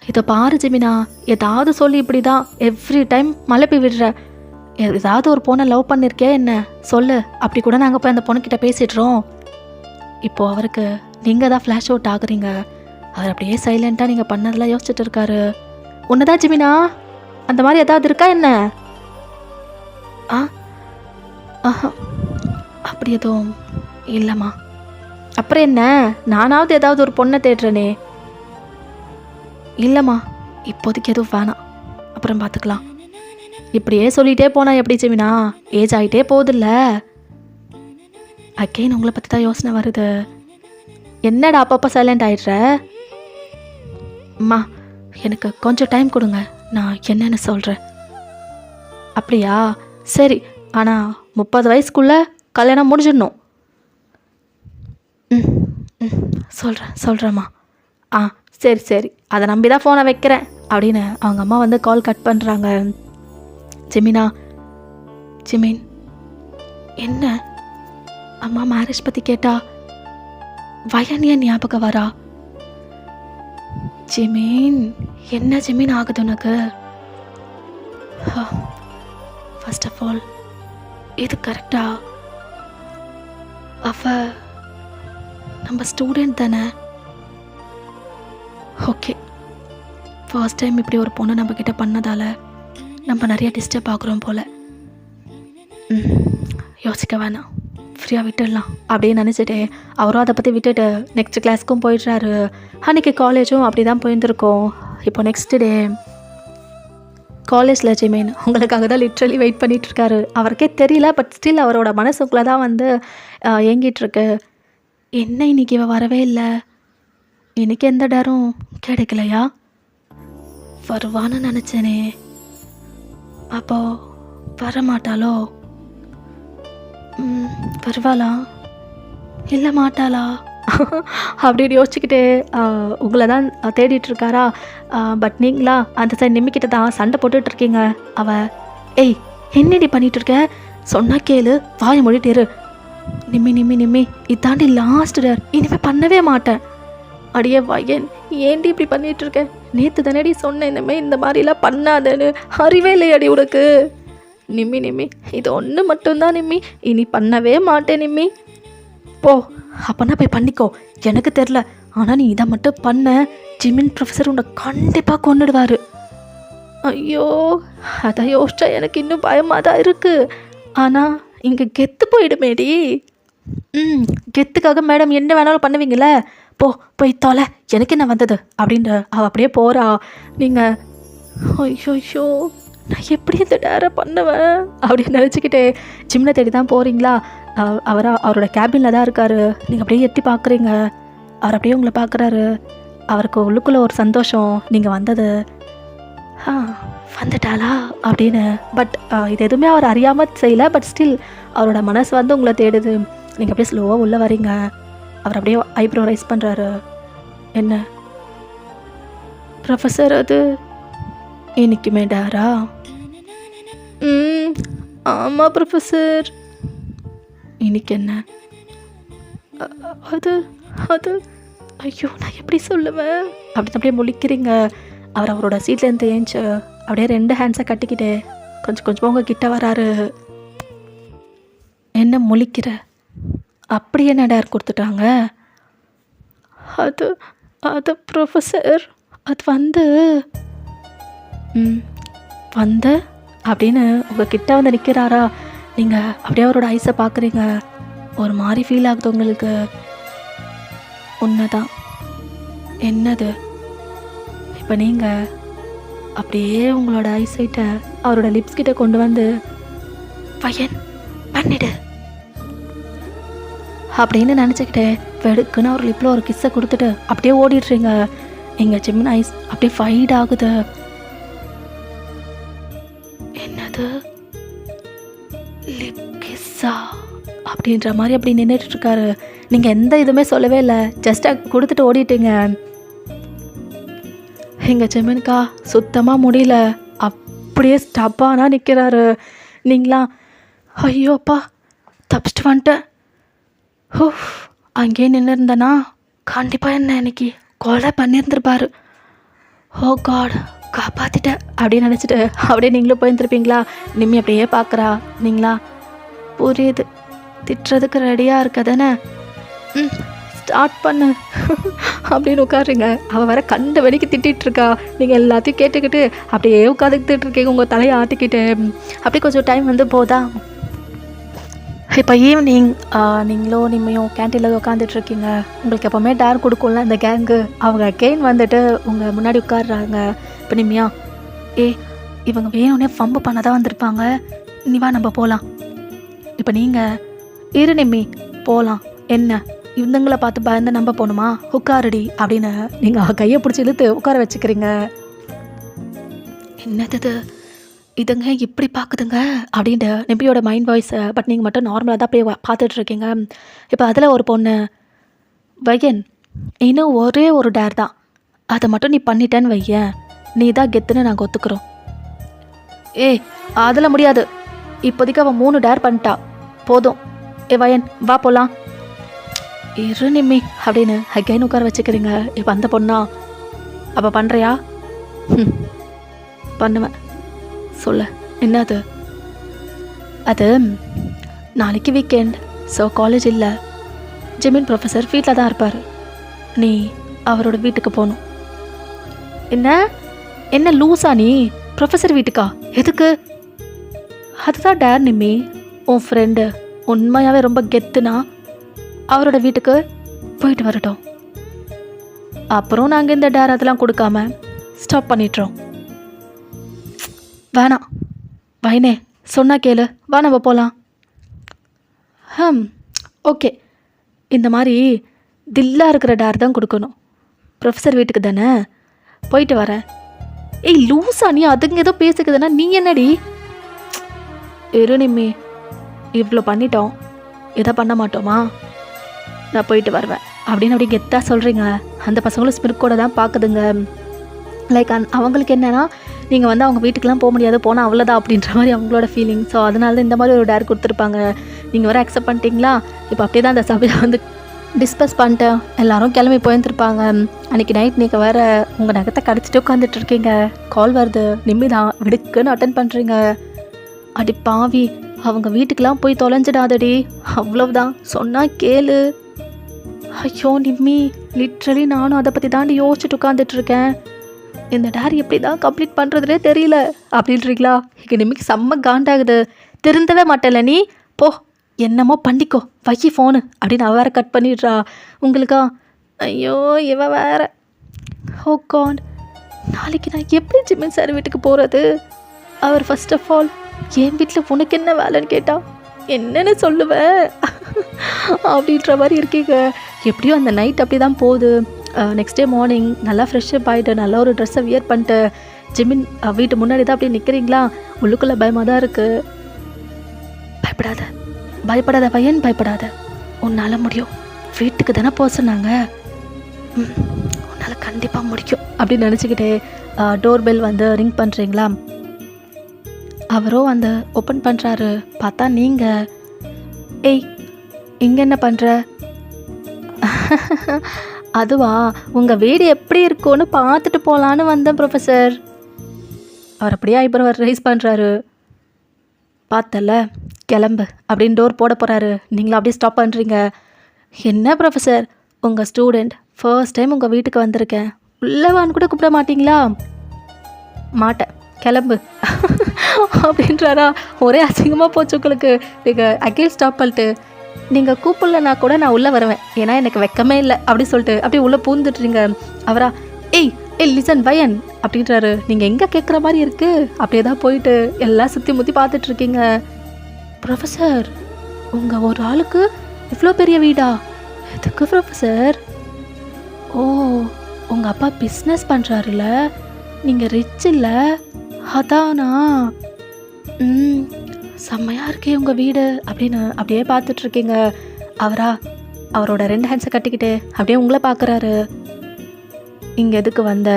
இதை பாரு ஜிமினா, ஏதாவது சொல்லி இப்படி தான் எவ்ரி டைம் மலைப்பி விடுற. ஏதாவது ஒரு பொண்ணை லவ் பண்ணியிருக்கே என்ன சொல்லு, அப்படி கூட நாங்கள் போய் அந்த பொண்ணுக்கிட்ட பேசிடுறோம். இப்போது அவருக்கு நீங்கள் தான் ஃப்ளாஷ் அவுட் ஆகுறீங்க. அவர் அப்படியே சைலண்ட்டாக நீங்கள் பண்ணதெல்லாம் யோசிச்சுட்டு இருக்காரு. ஒன்றுதான் ஜிமினா, அந்த மாதிரி ஏதாவது இருக்கா என்ன? அப்படி எதுவும் இல்லைம்மா. அப்புறம் என்ன, நானாவது ஏதாவது ஒரு பொண்ணை தேடுறேனே. இல்லைம்மா, இப்போதைக்கு எதுவும் வேணாம், அப்புறம் பார்த்துக்கலாம். இப்படியே சொல்லிகிட்டே போனால் எப்படி ஜிமினா, ஏஜ் ஆகிட்டே போகுதில்ல. அகெயின் உங்களை பற்றி தான் யோசனை வருது. என்னடா அப்பப்போ சைலண்ட் ஆகிடுற? அம்மா, எனக்கு கொஞ்சம் டைம் கொடுங்க, நான் என்னன்னு சொல்கிறேன். அப்படியா, சரி. ஆனால் 30 வயசுக்குள்ளே கல்யாணம் முடிஞ்சிடணும். சொல்கிறேம்மா. சரி, அதை நம்பி தான் ஃபோனை வைக்கிறேன் அப்படின்னு அவங்க அம்மா வந்து கால் கட் பண்ணுறாங்க. ஜிமின், என்ன அம்மா மேரேஜ் பற்றி கேட்டா வயனிய ஞாபகம் வரா? ஜிமின், என்ன ஜிமின் ஆகுது உனக்கு? ஃபர்ஸ்ட் ஆஃப் ஆல் இது கரெக்டா? அவ நம்ம ஸ்டூடெண்ட் தானே? ஓகே, ஃபர்ஸ்ட் டைம் இப்படி ஒரு பொண்ணு நம்மக்கிட்ட பண்ணதால் நம்ம நிறைய டிஸ்டர்ப் ஆகுறோம் போல். யோசிக்க வேணாம், ஃப்ரீயாக விட்டுடலாம் அப்படின்னு நினச்சிட்டு அவரும் அதை பற்றி விட்டுட்டு நெக்ஸ்ட் கிளாஸ்க்கும் போயிடுறாரு. அன்றைக்கி காலேஜும் அப்படி தான் போயிருந்துருக்கோம். இப்போ நெக்ஸ்ட் டே காலேஜில் ஜிமின் உங்களுக்காக தான் லிட்ரலி வெயிட் பண்ணிகிட்ருக்காரு. அவருக்கே தெரியல, பட் ஸ்டில் அவரோட மனசுக்குள்ளே தான் வந்து ஏங்கிட்டுருக்கு. என்ன இன்னைக்கு இவ வரவே இல்லை, இன்னைக்கு எந்த டரும் கிடைக்கலையா? வருவான்னு நினச்சேனே, அப்போ வரமாட்டாளோ? வருவாளா இல்லை மாட்டாளா அப்படின்னு யோசிச்சுக்கிட்டே உங்களை தான் தேடிட்டுருக்காரா. பட் நீங்களா அந்த சைடு நிம்மிக்கிட்ட தான் சண்டை போட்டுட்ருக்கீங்க. ஏய் என்னடி பண்ணிகிட்ருக்க, சொன்னா கேளு, வாயை மொழிட்டேரு. நிம்மி இதாண்டி லாஸ்ட் டேர், இனிமேல் பண்ணவே மாட்டேன். அடியே வயன், ஏண்டி இப்படி பண்ணிகிட்ருக்க? நேற்று தானடி சொன்னேன் இனிமேல் இந்த மாதிரிலாம் பண்ணாதேன்னு. அறிவே இல்லையாடி உனக்கு? நிம்மி இது ஒன்று மட்டும்தான் நிம்மி, இனி பண்ணவே மாட்டேன் நிம்மி. போ, அப்போனா போய் பண்ணிக்கோ, எனக்கு தெரில. ஆனால் நீ இதை மட்டும் பண்ண, ஜிமின் ப்ரொஃபஸர் உன்னை கண்டிப்பாக கொண்டுடுவார். ஐயோ! அத யோசிச்சா எனக்கு இன்னும் பயமா தான் இருக்கு. ஆனா, இங்க கெத்து போயிடுமேடி! கெத்துக்காக மேடம் என்ன வேணாலும் பண்ணுவீங்கல்ல. போய் தொலை. எனக்கு என்ன வந்தது? அப்படின்ட்டு அவ அப்படியே போறா. நீங்க ஐய்யய்யோ! நான் எப்படி இந்த டேர பண்ணுவேன்? அப்படின்னு நினச்சிக்கிட்டே ஜிம்ன தேடி தான் போறீங்களா? அவரோட கேபின்ல தான் இருக்காரு. நீங்க அப்படியே எட்டி பார்க்குறீங்க. அவர் அப்படியே உங்கள பார்க்குறாரு. அவருக்கு உள்ளுக்குள்ள ஒரு சந்தோஷம் நீங்க வந்தது. வந்துட்டாளா அப்படின்னு. பட் இது எதுவுமே அவர் அறியாம செய்யல. பட் ஸ்டில் அவரோட மனசு வந்து உங்களை தேடுது. நீங்க அப்படியே ஸ்லோவா உள்ள வரீங்க. அவர் அப்படியே ஐப்ரோ ரைஸ் பண்றாரு. என்ன ப்ரொஃபஸர் அது இன்னைக்குமே டேரா? ஆமா ப்ரொஃபஸர். இன்னைக்கு என்ன? அது அது ஐயோ நான் எப்படி சொல்லுவேன்? அப்படின்னு அப்படியே முழிக்கிறீங்க. அவரோட சீட்லேருந்து ஏஞ்சி அப்படியே 2 ஹேண்ட்ஸை கட்டிக்கிட்டு கொஞ்சம் கொஞ்சமாக உங்கள் கிட்ட வராரு. என்ன முழிக்கிற? அப்படி என்ன டேர் கொடுத்துட்டாங்க? அது அது ப்ரொஃபஸர் அது வந்து அப்படின்னு உங்கள் கிட்ட வந்து நிற்கிறாரா? நீங்கள் அப்படியே அவரோட ஐஸை பார்க்குறீங்க. ஒரு மாதிரி ஃபீல் ஆகுது உங்களுக்கு. உண்மைதான். என்னது? இப்போ நீங்கள் அப்படியே உங்களோட ஐசைட்டை அவரோட லிப்ஸ் கிட்ட கொண்டு வந்து பையன் பண்ணிடு அப்படின்னு நினச்சிக்கிட்டே வெடுக்குன்னு அவர் லிப்பில் ஒரு கிஸ்ஸை கொடுத்துட்டு அப்படியே ஓடிடுறீங்க. எங்கள் ஜிம்மின் ஐஸ் அப்படியே ஃபைட் ஆகுது. என்னது லிப் கிஸ்ஸா அப்படின்ற மாதிரி அப்படி நின்றுட்டு இருக்காரு. நீங்கள் எந்த இதுவுமே சொல்லவே இல்லை. ஜஸ்ட்டாக கொடுத்துட்டு ஓடிட்டீங்க. எங்கள் ஜெமின்கா சுத்தமாக முடியல. அப்படியே ஸ்டப்பானா நிற்கிறாரு. நீங்களா ஐயோப்பா தப்பிச்சிட்டு வந்துட்டேன். அங்கேயே நின்று இருந்தேனா கண்டிப்பாக என்ன இன்னைக்கு கொலை பண்ணியிருந்துருப்பாரு. ஓ காட் காப்பாற்றிட்டேன் அப்படின்னு நினச்சிட்டு அப்படியே நீங்களும் போயிருந்துருப்பீங்களா? நிம்மி அப்படியே பார்க்குறா. நீங்களா புரியுது திட்டுறதுக்கு ரெடியாக இருக்க தானே? ஸ்டார்ட் பண்ணு அப்படின்னு உட்காருங்க. அவள் வர கண்ட வெடிக்கு திட்டிகிட்டு இருக்கா. நீங்கள் எல்லாத்தையும் கேட்டுக்கிட்டு அப்படியே உட்காந்துக்கிட்டு இருக்கீங்க உங்கள் தலையை ஆட்டிக்கிட்டு. அப்படியே கொஞ்சம் டைம் வந்து போதா. இப்போ ஈவினிங் நீங்களும் நிம்மையும் கேன்டீனில் உட்காந்துட்ருக்கீங்க. உங்களுக்கு எப்போவுமே டேர் கொடுக்கும்ல இந்த கேங்கு. அவங்க கெயின் வந்துட்டு உங்கள் முன்னாடி உட்காடுறாங்க. இப்போ நிம்மியா இவங்க வேணும்னே ஃபம்பு பண்ண தான் வந்திருப்பாங்க. நீ வா நம்ம போகலாம். இப்போ நீங்கள் இரு நிம்மி போகலாம். என்ன இவங்களை பார்த்து பயந்து நம்ம போகணுமா? உட்காருடி அப்படின்னு நீங்கள் கையை பிடிச்சி இழுத்து உட்கார வச்சுக்கிறீங்க. என்னது இதுங்க இப்படி பார்க்குதுங்க அப்படின்ட்டு நிம்பியோட மைண்ட் வாய்ஸை. பட் நீங்கள் மட்டும் நார்மலாக தான் அப்படியே பார்த்துட்ருக்கீங்க. இப்போ அதில் ஒரு பொண்ணு வையன் இன்னும் ஒரே ஒரு டேர் தான், அதை மட்டும் நீ பண்ணிட்டேன்னு வையன், நீ தான் கெத்துன்னு நாங்கள் ஒத்துக்கிறோம். அதில் முடியாது. இப்போதைக்கு அவன் 3 டேர் பண்ணிட்டா போதும். வயன் வா போகலாம். இரு நிம்மி அப்படின்னு அகைன் உட்கார வச்சுக்கிறீங்க. இப்போ அந்த பொண்ணா அப்போ பண்ணுறியா? பண்ணுவேன். சொல்ல என்னது? அது நாளைக்கு வீக்கெண்ட். ஸோ காலேஜ் இல்லை. ஜெமின் ப்ரொஃபஸர் வீட்டில் தான் இருப்பார். நீ அவரோட வீட்டுக்கு போகணும். என்ன லூஸா நீ? ப்ரொஃபஸர் வீட்டுக்கா? எதுக்கு? அதுதான் டேர் நிம்மி. உன் ஃப்ரெண்டு உண்மையாகவே ரொம்ப கெத்துனா அவரோட வீட்டுக்கு போயிட்டு வரட்டும். அப்புறம் நாங்கள் இந்த டேர் அதெல்லாம் கொடுக்காம ஸ்டாப் பண்ணிட்டுறோம். வேணாம் வைனே சொன்னா கேளு. வா நம்ம போகலாம். ஓகே. இந்த மாதிரி தில்லா இருக்கிற டேர் தான் கொடுக்கணும். ப்ரொஃபஸர் வீட்டுக்கு தானே போயிட்டு வரேன். லூஸா நீ? அதுங்க ஏதோ பேசிக்குதுன்னா நீ என்னடி? இரு நிம்மி இவ்வளோ பண்ணிட்டோம், எதை பண்ண மாட்டோமா? நான் போயிட்டு வருவேன் அப்படின்னு அப்படி கெத்தாக சொல்கிறீங்க. அந்த பசங்களும் ஸ்மிர்கோட தான் பார்க்குதுங்க. லைக் அவங்களுக்கு என்னென்னா நீங்கள் வந்து அவங்க வீட்டுக்கெலாம் போக முடியாது, போனால் அவ்வளோதான் அப்படின்ற மாதிரி அவங்களோட ஃபீலிங். ஸோ அதனால தான் இந்த மாதிரி ஒரு டேர் கொடுத்துருப்பாங்க. நீங்கள் வேறு அக்செப்ட் பண்ணிட்டீங்களா? இப்போ அப்படியே தான் அந்த சபையை வந்து டிஸ்கஸ் பண்ணிட்டேன். எல்லோரும் கிளம்பி போயிருந்துருப்பாங்க. அன்றைக்கி நைட் நீங்கள் வேறு உங்கள் நகத்தை கடிச்சிட்டு உட்காந்துட்ருக்கீங்க. கால் வருது. நிம்மி தான் விடுக்குன்னு அட்டன் பண்ணுறீங்க. அடி பாவி, அவங்க வீட்டுக்கெலாம் போய் தொலைஞ்சிடாதடி, அவ்வளவுதான் சொன்னால் கேளு. ஐயோ நிம்மி லிட்ரலி நானும் அதை பற்றி தாண்டி யோசிச்சுட்டு உட்காந்துட்ருக்கேன். இந்த டைரி எப்படி தான் கம்ப்ளீட் பண்ணுறதுனே தெரியல அப்படின்றீங்களா? இனிமேல் செம்ம காண்டாகுது. திருந்தவே மாட்டேல நீ, போ என்னமோ பண்ணிக்கோ, வை ஃபோனு அப்படின்னு அவ வேற கட் பண்ணிடுறா. உங்களுக்கா? ஐயோ இவ வேற. ஓ காட், நாளைக்கு நான் எப்படி ஜிமின் சார் வீட்டுக்கு போகிறது? அவர் ஃபர்ஸ்ட் ஆஃப் ஆல் என் வீட்டில் உனக்கு என்ன வேலைன்னு கேட்டா என்னன்னு சொல்லுவேன் அப்படின்ற மாதிரி இருக்கீங்க. எப்படியும் அந்த நைட் அப்படி தான் போகுது. நெக்ஸ்ட் டே மார்னிங் நல்லா ஃப்ரெஷ்ஷப் ஆகிட்டு நல்ல ஒரு ட்ரெஸ்ஸை வியர் பண்ணிட்டு ஜிமின் வீட்டு முன்னாடி தான் அப்படியே நிற்கிறீங்களா? உள்ளுக்குள்ளே பயமாக தான் இருக்குது. பயப்படாத பயப்படாத பையன், பயப்படாத, உன்னால் முடியும். வீட்டுக்கு தானே போக சொன்னாங்க, உன்னால் கண்டிப்பாக முடியும் அப்படின்னு நினச்சிக்கிட்டே டோர் பெல் வந்து ரிங் பண்ணுறீங்களா? அவரும் வந்து ஓப்பன் பண்ணுறாரு. பார்த்தா நீங்கள், ஏய் இங்கே என்ன பண்ணுற? அதுவா, உங்கள் வீடு எப்படி இருக்கும்னு பார்த்துட்டு போகலான்னு வந்தேன் ப்ரொஃபஸர். அவர் அப்படியே ஐப்ரோ ரைஸ் பண்ணுறாரு. பார்த்தல, கிளம்பு அப்படின்னு டோர் போட போகிறாரு. நீங்களும் அப்படியே ஸ்டாப் பண்ணுறீங்க. என்ன ப்ரொஃபஸர், உங்கள் ஸ்டூடெண்ட் ஃபர்ஸ்ட் டைம் உங்கள் வீட்டுக்கு வந்திருக்கேன், உள்ளவான்னு கூட கூப்பிட மாட்டிங்களா? மாட்டேன், கிளம்பு அப்படின்றாரா? ஒரே அசிங்கமாக போச்சு உங்களுக்கு. நீங்கள் அகெயின் ஸ்டாப் பண்ணிட்டு, நீங்கள் கூப்பிடலனா கூட நான் உள்ளே வருவேன், ஏன்னா எனக்கு வெக்கமே இல்லை அப்படி சொல்லிட்டு அப்படியே உள்ளே பூந்துட்டுறீங்க. அவரா, ஏய் லிசன் வயன் அப்படின்றாரு. நீங்கள் எங்கே கேட்குற மாதிரி இருக்குது. அப்படியே தான் போயிட்டு எல்லாம் சுற்றி முற்றி பார்த்துட்ருக்கீங்க. ப்ரொஃபஸர், உங்கள் ஒரு ஆளுக்கு இவ்வளோ பெரிய வீடா? எதுக்கு ப்ரொஃபஸர்? ஓ, உங்கள் அப்பா பிஸ்னஸ் பண்ணுறாருல, நீங்கள் ரிச் இல்லை அதானா? செம்மையாக இருக்கே உங்கள் வீடு அப்படின்னு அப்படியே பார்த்துட்ருக்கீங்க. அவரா அவரோட 2 ஹேண்ட்ஸை கட்டிக்கிட்டு அப்படியே உங்களை பார்க்குறாரு. இங்கே எதுக்கு வந்த?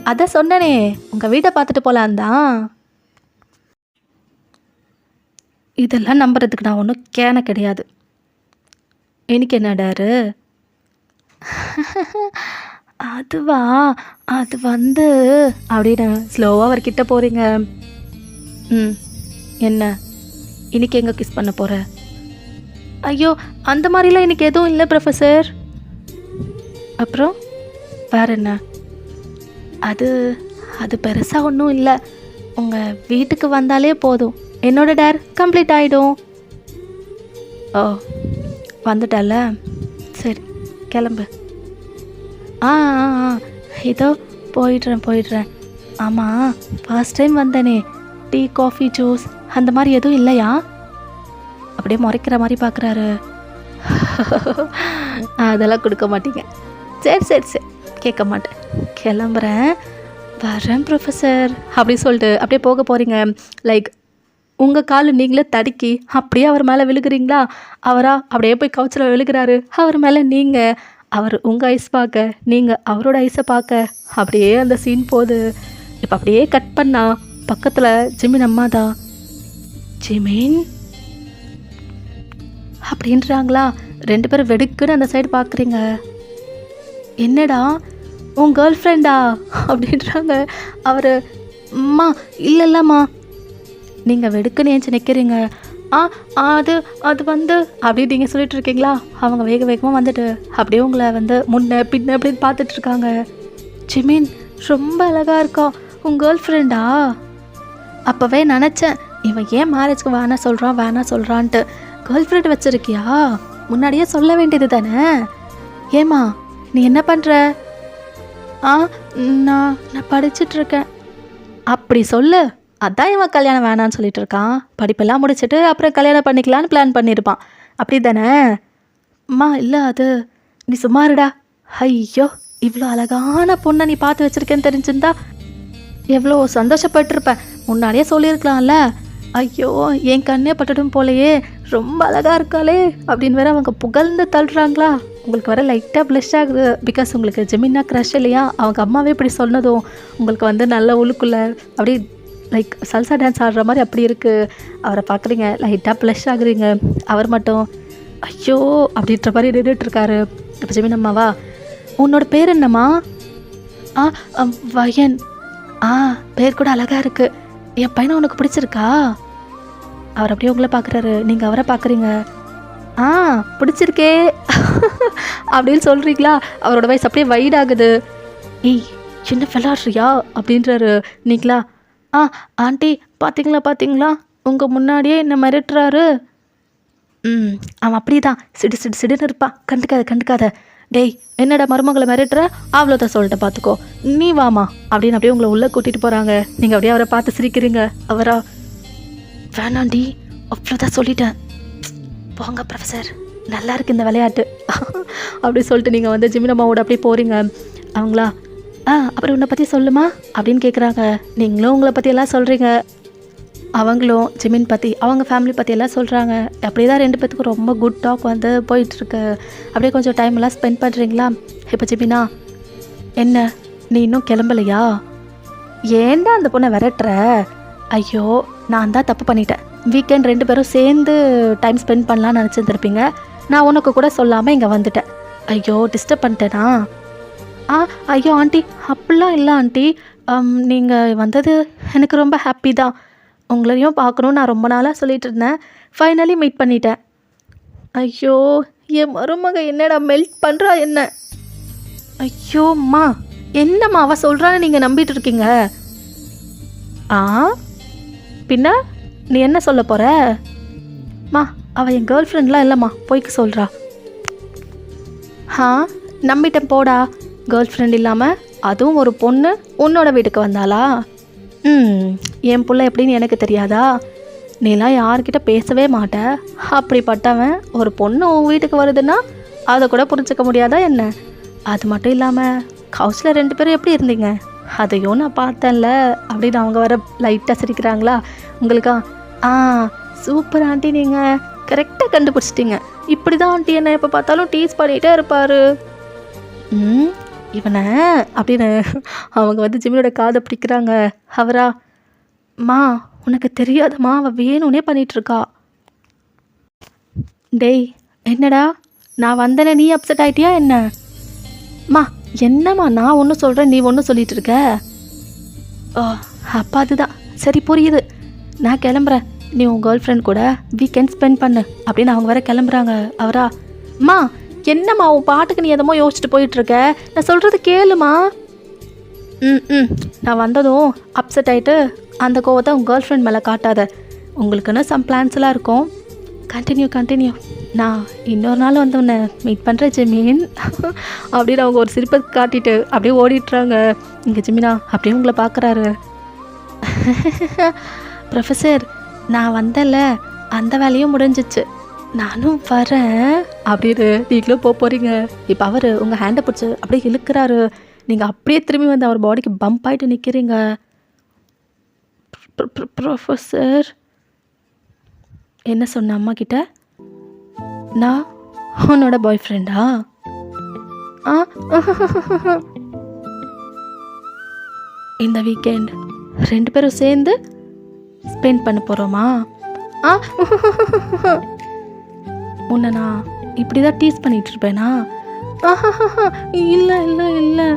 அதான் சொன்னனே, உங்கள் வீட்டை பார்த்துட்டு போகலான் தான். இதெல்லாம் நம்புறதுக்கு நான் ஒன்றும் கேன கிடையாது. எனக்கு என்ன டாரு? அதுவா, அது வந்து அப்படின்னு ஸ்லோவாக அவர்கிட்ட போகிறீங்க. என்ன இன்னைக்கு எங்கே கிஸ் பண்ண போகிற? ஐயோ அந்த மாதிரிலாம் எனக்கு எதுவும் இல்லை ப்ரொஃபஸர். அப்புறம் வேற என்ன? அது அது பெருசாக ஒன்றும் இல்லை. உங்கள் வீட்டுக்கு வந்தாலே போதும், என்னோட டேர் கம்ப்ளீட் ஆகிடும். ஓ வந்துட்டல, சரி கிளம்பு. ஆ ஆ ஆ இதோ போயிடுறேன். ஆமாம், ஃபர்ஸ்ட் டைம் வந்தனே, டீ காஃபி ஜூஸ் அந்த மாதிரி எதுவும் இல்லையா? அப்படியே முறைக்கிற மாதிரி பார்க்குறாரு. அதெல்லாம் கொடுக்க மாட்டீங்க. சரி கேட்க மாட்டேன், கிளம்புறேன், வரேன் ப்ரொஃபஸர் அப்படி சொல்லிட்டு அப்படியே போக போகிறீங்க. லைக் உங்கள் கால் நீங்களே தடுக்கி அப்படியே அவர் மேலே விழுகிறீங்களா? அவரா அப்படியே போய் கவுச்சில் விழுகிறாரு. அவர் மேலே நீங்கள், அவர் உங்கள் ஐஸ் பார்க்க, நீங்கள் அவரோட ஐஸை பார்க்க, அப்படியே அந்த சீன் போகுது. இப்போ அப்படியே கட் பண்ணா பக்கத்தில் ஜிமின் அம்மா தான். ஜிமின் அப்படின்றாங்களா? 2 பேரும் வெடுக்குன்னு அந்த சைடு பார்க்குறீங்க. என்னடா உன் கேர்ள் ஃப்ரெண்டா அப்படின்றாங்க. அவர், அம்மா இல்லைல்லம்மா. நீங்கள் வெடுக்குன்னு ஏஞ்சி நிற்கிறீங்க. அது அது வந்து அப்படி நீங்கள் சொல்லிட்டு இருக்கீங்களா? அவங்க வேகமாக வந்துட்டு அப்படியே உங்களை வந்து முன்ன பின்ன அப்படின்னு பார்த்துட்ருக்காங்க. ஜிமின் ரொம்ப அழகாக இருக்கா, உன் கேர்ள் ஃப்ரெண்டா? அப்போவே நினச்சேன், இவன் ஏன் மேரேஜ்க்கு வேணாம் சொல்கிறான்ட்டு. Girl friend வச்சுருக்கியா? முன்னாடியே சொல்ல வேண்டியது தானே. ஏம்மா நீ என்ன பண்ணுற? நான் படிச்சிட்ருக்கேன். அப்படி சொல்லு. அதான் இவன் கல்யாணம் வேணான்னு சொல்லிட்டு இருக்கான். படிப்பெல்லாம் முடிச்சுட்டு அப்புறம் கல்யாணம் பண்ணிக்கலான்னு பிளான் பண்ணியிருப்பான், அப்படி தானே? அம்மா இல்லை, அது நீ சும்மாருடா. ஐயோ இவ்வளோ அழகான பொண்ணை நீ பார்த்து வச்சுருக்கேன்னு தெரிஞ்சிருந்தா எவ்வளோ சந்தோஷப்பட்டிருப்பேன். முன்னாடியே சொல்லியிருக்கலாம்ல. ஐயோ என் கண்ணே பட்டுடும் போலையே, ரொம்ப அழகாக இருக்காளே அப்படின்னு வேற அவங்க புகழ்ந்து தள்ளுறாங்களா? உங்களுக்கு வர லைட்டாக ப்ளஷ் ஆகுது. பிகாஸ் உங்களுக்கு ஜெமின்னா க்ரஷ் இல்லையா? அவங்க அம்மாவே இப்படி சொன்னதும் உங்களுக்கு வந்து நல்ல உள்ளுக்குள்ளே அப்படி லைக் சல்சா டான்ஸ் ஆடுற மாதிரி அப்படி இருக்குது. அவரை பார்க்குறீங்க, லைட்டாக ப்ளஷ் ஆகுறீங்க. அவர் மட்டும் ஐயோ அப்படின்ற மாதிரி நின்றுட்டுருக்காரு. இப்போ ஜெமின் அம்மாவா, உன்னோட பேர் என்னம்மா? வயன். பேர் கூட அழகாக இருக்குது. என் பையனை உனக்கு பிடிச்சிருக்கா? அவர் அப்படியே உங்களை பார்க்குறாரு, நீங்கள் அவரை பார்க்குறீங்க. பிடிச்சிருக்கே அப்படின்னு சொல்கிறீங்களா? அவரோட வயசு அப்படியே வைட் ஆகுது. என்ன விளாட்றியா அப்படின்றாரு. நீங்களா ஆண்டி பார்த்தீங்களா உங்கள் முன்னாடியே என்ன மிரட்டுறாரு. அவன் அப்படி தான் சிடுன்னு இருப்பான், கண்டுக்காத. டேய் என்னடா மருமகளை மிரட்டுற, அவ்வளோதான் சொல்லிட்ட பார்த்துக்கோ, நீ வாமா அப்படின்னு அப்படியே உங்களை உள்ளே கூட்டிகிட்டு போகிறாங்க. நீங்கள் அப்படியே அவரை பார்த்து சிரிக்கிறீங்க. அவரா வேணாண்டி அவ்வளோதான் சொல்லிட்டேன், போங்க ப்ரொஃபஸர், நல்லா இருக்கு இந்த விளையாட்டு அப்படி சொல்லிட்டு நீங்கள் வந்து ஜிமின் அம்மாவோட அப்படியே போகிறீங்க. அவங்களா அப்புறம் உன்னை பற்றி சொல்லுமா அப்படின்னு கேட்குறாங்க. நீங்களும் உங்களை பற்றி எல்லாம் சொல்கிறீங்க. அவங்களும் ஜிமின் பற்றி அவங்க ஃபேமிலி பற்றி எல்லாம் சொல்கிறாங்க. அப்படி தான் 2 பேத்துக்கும் ரொம்ப குட் டாக் வந்து போயிட்டுருக்கு. அப்படியே கொஞ்சம் டைம் எல்லாம் ஸ்பெண்ட் பண்ணுறீங்களா. இப்போ ஜிமினா, என்ன நீ இன்னும் கிளம்பலையா? ஏன்டா அந்த பொண்ணை விரட்டுற? ஐயோ நான் தான் தப்பு பண்ணிட்டேன். வீக்கெண்ட் 2 பேரும் சேர்ந்து டைம் ஸ்பெண்ட் பண்ணலான்னு நினச்சிருந்துருப்பீங்க. நான் உனக்கு கூட சொல்லாமல் இங்கே வந்துட்டேன். ஐயோ டிஸ்டர்ப் பண்ணிட்டேனா? ஐயோ ஆண்டி அப்படிலாம் இல்லை ஆண்டி, நீங்கள் வந்தது எனக்கு ரொம்ப ஹாப்பி தான். உங்களையும் பார்க்கணுன்னு நான் ரொம்ப நாளாக சொல்லிகிட்டு இருந்தேன். ஃபைனலி மீட் பண்ணிட்டேன். ஐயோ என் மருமக என்னடா மெல்ட் பண்ணுறா என்ன? ஐயோம்மா என்னம்மா அவள் சொல்கிறான்னு நீங்கள் நம்பிட்டு இருக்கீங்க? பின்ன நீ என்ன சொல்ல போகிற? அவள் என் கேர்ள் ஃப்ரெண்ட்லாம் இல்லைம்மா, போய்க்கு சொல்கிறா. நம்பிட்டேன் போடா. கேர்ள் ஃப்ரெண்ட் இல்லாமல் அதுவும் ஒரு பொண்ணு உன்னோட வீட்டுக்கு வந்தாளா? என் பிள்ளை எப்படின்னு எனக்கு தெரியாதா? நீலாம் யார்கிட்ட பேசவே மாட்ட. அப்படிப்பட்டவன் ஒரு பொண்ணு உன் வீட்டுக்கு வருதுன்னா அதை கூட புரிஞ்சிக்க முடியாதா என்ன? அது மட்டும் இல்லாமல் ஹவுஸில் 2 பேரும் எப்படி இருந்தீங்க அதையும் நான் பார்த்தேன்ல அப்படின்னு அவங்க வர லைட்டாக சிரிக்கிறாங்களா. உங்களுக்கா சூப்பர் ஆண்டி, நீங்கள் கரெக்டாக கண்டுபிடிச்சிட்டிங்க. இப்படி தான் ஆண்டி என்ன எப்போ பார்த்தாலும் டீஸ் பண்ணிகிட்டே இருப்பார். இவனை அப்படின்னு அவங்க வந்து ஜிமினோட காதை பிடிக்கிறாங்க. அவரா உனக்கு தெரியாதம்மா, அவள் வேணும்னே பண்ணிகிட்ருக்கா. டேய் என்னடா நான் வந்தேனே நீ அப்செட் ஆகிட்டியா என்ன? என்னம்மா நான் ஒன்று சொல்கிறேன் நீ ஒன்று சொல்லிகிட்டு இருக்க. அப்பா அதுதான் சரி புரியுது, நான் கிளம்புறேன், நீ உன் கேர்ள் ஃப்ரெண்ட் கூட வீக்கெண்ட் ஸ்பெண்ட் பண்ணு அப்படின்னு அவங்க வர கிளம்புறாங்க. அவரா என்னம்மா உன் பாட்டுக்கு நீ எதமோ யோசிச்சுட்டு போயிட்டுருக்க, நான் சொல்கிறது கேளுமா. நான் வந்ததும் அப்செட் ஆகிட்டு அந்த கோவத்தை உங்கள் கேர்ள் ஃப்ரெண்ட் மேலே காட்டாத. உங்களுக்குன்னு சம் பிளான்ஸ்லாம் இருக்கும். கண்டினியூ. நான் இன்னொரு நாள் வந்து உன்னை மீட் பண்ணுறேன் ஜிமின் அப்படின்னு அவங்க ஒரு சிரிப்பை காட்டிட்டு அப்படியே ஓடிட்டுறாங்க. இங்கே ஜிமினா அப்படியே உங்களை பார்க்குறாரு. ப்ரொஃபஸர் நான் வந்தேன்ல அந்த வேலையும் முடிஞ்சிச்சு, நானும் வரேன் அப்படின்னு நீங்களும் போகிறீங்க. இப்போ அவர் உங்கள் ஹேண்டை பிடிச்சி அப்படியே இழுக்கிறாரு. நீங்கள் அப்படியே திரும்பி வந்து அவர் பாடிக்கு பம்ப் ஆகிட்டு நிற்கிறீங்க. ப்ரொஃபஸர் என்ன சொன்ன அம்மா கிட்ட? நான் உன்னோட பாய் ஃப்ரெண்டா? இந்த வீக்கெண்ட் 2 பேரும் சேர்ந்து ஸ்பெண்ட் பண்ண போகிறோமா? உன்னை நான் இப்படி தான் டீஸ் பண்ணிகிட்டு இருப்பேனா? இல்லை.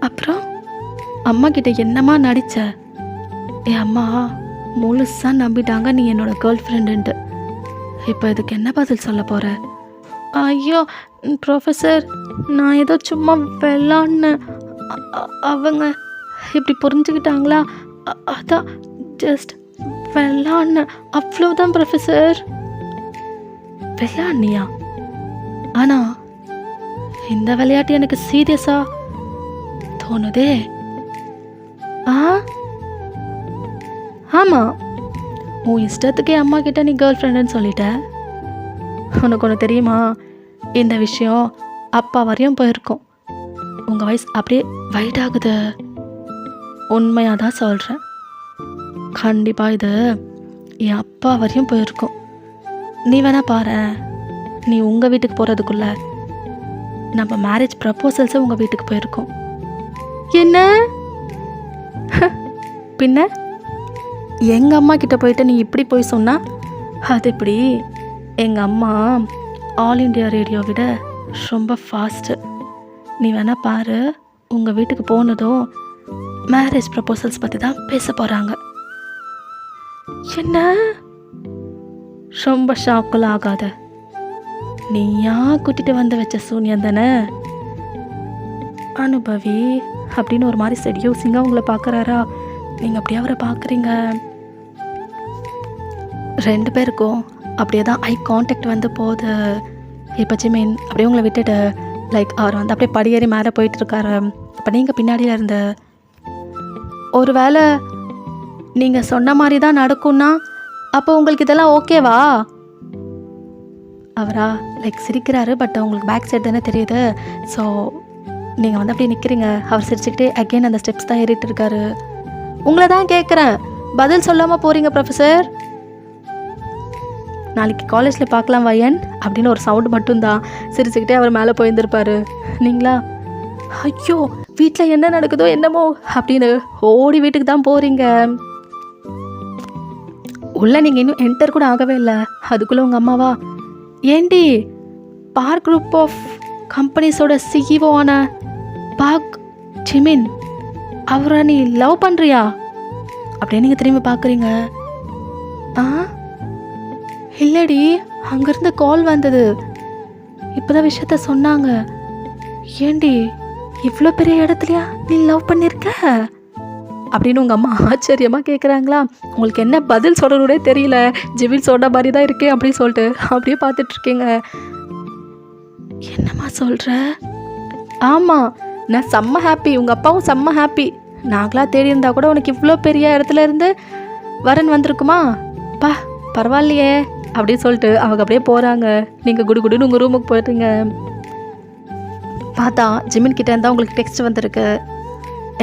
அப்புறம் அம்மா கிட்ட என்னம்மா நடிச்ச? என் அம்மா முழுசாக நம்பிட்டாங்க நீ என்னோட கேர்ள் ஃப்ரெண்டுன்ட்டு. இப்போ இதுக்கு என்ன பதில் சொல்ல போகிற? ஐயோ ப்ரொஃபஸர் நான் ஏதோ சும்மா விளாட்னு, அவங்க இப்படி புரிஞ்சுக்கிட்டாங்களா, அதான் ஜஸ்ட் விளாட்னு, அவ்வளோதான் ப்ரொஃபஸர். விளையாட்னியா? ஆனால் இந்த விளையாட்டு எனக்கு சீரியஸாக தோணுதே. ஆமாம், உன் இஷ்டத்துக்கே அம்மா கிட்ட நீ கேர்ள் ஃப்ரெண்டுன்னு சொல்லிட்ட. உனக்கு ஒன்று தெரியுமா, இந்த விஷயம் அப்பா வரையும் போயிருக்கோம். உங்கள் வயசு அப்படியே வைட் ஆகுது. உண்மையாக தான் சொல்கிறேன், கண்டிப்பாக இது என் அப்பா வரையும் போயிருக்கோம். நீ வேணா பாரு, நீ உங்கள் வீட்டுக்கு போகிறதுக்குள்ள நம்ம மேரேஜ் ப்ரப்போசல்ஸை உங்கள் வீட்டுக்கு போயிருக்கோம். என்ன பின்ன எங்கள் அம்மா கிட்ட போயிட்டு நீ இப்படி போய் சொன்னா அது இப்படி? எங்கள் அம்மா ஆல் இண்டியா ரேடியோ விட ரொம்ப ஃபாஸ்ட்டு. நீ வேணா பாரு, உங்கள் வீட்டுக்கு போனதும் மேரேஜ் ப்ரப்போசல்ஸ் பற்றி தான் பேச போகிறாங்க. என்ன ரொம்ப ஷாக்கில் ஆகாத, நீயா கூட்டிகிட்டு வந்து வச்ச சூன்யம் தானே? அனுபவி அப்படின்னு ஒரு மாதிரி செடியூசிங்காக உங்களை பார்க்குறாரா. நீங்கள் அப்படியே அவரை பார்க்குறீங்க. 2 பேருக்கும் அப்படியே தான் ஐ கான்டாக்ட் வந்து போகுது. இப்போ ஜிமின் அப்படியே உங்களை விட்டுட்டு லைக் அவர் வந்து அப்படியே படியேறி மேலே போயிட்டுருக்காரு. அப்போ நீங்கள் பின்னாடியில் இருந்த ஒரு வேளை நீங்கள் சொன்ன மாதிரி தான் நடக்கும்னா அப்போ உங்களுக்கு இதெல்லாம் ஓகேவா? அவரா லைக் சிரிக்கிறாரு. பட் உங்களுக்கு பேக் சைடு தானே தெரியுது. ஸோ நீங்கள் வந்து அப்படியே நிற்கிறீங்க. அவர் சிரிச்சுக்கிட்டே அகெயின் அந்த ஸ்டெப்ஸ் தான் ஏறிட்டு இருக்காரு. உங்களை தான் கேட்குறேன், பதில் சொல்லாமல் போகிறீங்க ப்ரொஃபஸர். நாளைக்கு காலேஜில் பார்க்கலாம் வயன் அப்படின்னு ஒரு சவுண்டு மட்டும்தான். சிரிச்சுக்கிட்டே அவர் மேலே போயிருந்திருப்பாரு. நீங்களா ஐயோ வீட்டில் என்ன நடக்குதோ என்னமோ அப்படின்னு ஓடி வீட்டுக்கு தான் போகிறீங்க. உள்ளே நீங்கள் இன்னும் என்டர் கூட ஆகவே இல்லை. அதுக்குள்ளே உங்கள் அம்மாவா, ஏண்டி பார்க் குரூப் ஆஃப் கம்பெனிஸோட சிஇஓ ஆன பார்க் ஜிமின் அவரை நீ லவ் பண்ணுறியா அப்படியே நீங்கள் திரும்பி பார்க்குறீங்க. இல்லடி, அங்கேருந்து கால் வந்தது, இப்போதான் விஷயத்த சொன்னாங்க. ஏண்டி இவ்வளோ பெரிய இடத்துலையா நீ லவ் பண்ணியிருக்க அப்படின்னு உங்கள் அம்மா ஆச்சரியமாக கேட்குறாங்களா. உங்களுக்கு என்ன பதில் சொல்கிறதே தெரியல. ஜிமின் சொன்ன மாதிரி தான் இருக்கே அப்படின்னு சொல்லிட்டு அப்படியே பார்த்துட்ருக்கீங்க. என்னம்மா சொல்கிற? ஆமாம், நான் செம்ம ஹாப்பி, உங்கள் அப்பாவும் செம்ம ஹாப்பி. நாங்களாக தேடி இருந்தால் கூட உனக்கு இவ்வளோ பெரிய இடத்துல இருந்து வரன் வந்திருக்குமா? பா பரவாயில்லையே அப்படின்னு சொல்லிட்டு அவங்க அப்படியே போகிறாங்க. நீங்கள் குடுகுடுன்னு உங்கள் ரூமுக்கு போயிட்டீங்க. பார்த்தா ஜிமின் கிட்டே இருந்தால் உங்களுக்கு டெக்ஸ்ட் வந்திருக்கு.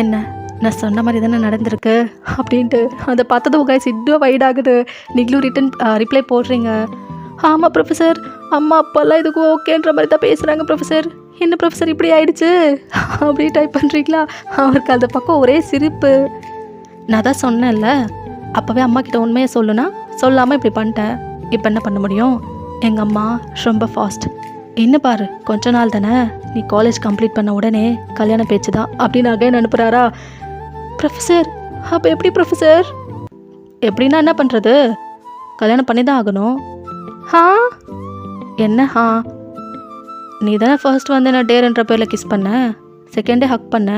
என்ன நான் சொன்ன மாதிரி தானே நடந்திருக்கு அப்படின்ட்டு. அதை பார்த்தது உங்கள் கைஸ் இன்னும் வைடாகுது. நீங்களும் ரிப்ளை போடுறீங்க. ஆமாம் ப்ரொஃபஸர், அம்மா அப்பெல்லாம் இதுக்கு ஓகேன்ற மாதிரி தான் பேசுகிறாங்க ப்ரொஃபஸர். என்ன ப்ரொஃபஸர் இப்படி ஆயிடுச்சு அப்படி டைப் பண்ணுறீங்களா? அவருக்கு அந்த பக்கம் ஒரே சிரிப்பு. நான் தான் சொன்னேன்ல, அப்போவே அம்மா கிட்ட உண்மையை சொல்லுனா சொல்லாமல் இப்படி பண்ணிட்டேன். இப்போ என்ன பண்ண முடியும்? எங்கள் அம்மா ரொம்ப ஃபாஸ்ட். இன்னும் பாரு, கொஞ்ச நாள் தானே, நீ காலேஜ் கம்ப்ளீட் பண்ண உடனே கல்யாண பேச்சு தான் அப்படின்னு அகைன் அனுப்புகிறாரா. ப்ரொஃபஸர் அப்போ எப்படி ப்ரொஃபஸர்? எப்படின்னா என்ன பண்ணுறது? கல்யாணம் பண்ணி தான் ஆகணும். என்ன நீ தானே ஃபர்ஸ்ட் வந்து என்ன டேர்ன்ற பேரில் கிஸ் பண்ண, செகண்ட் டே ஹக் பண்ண,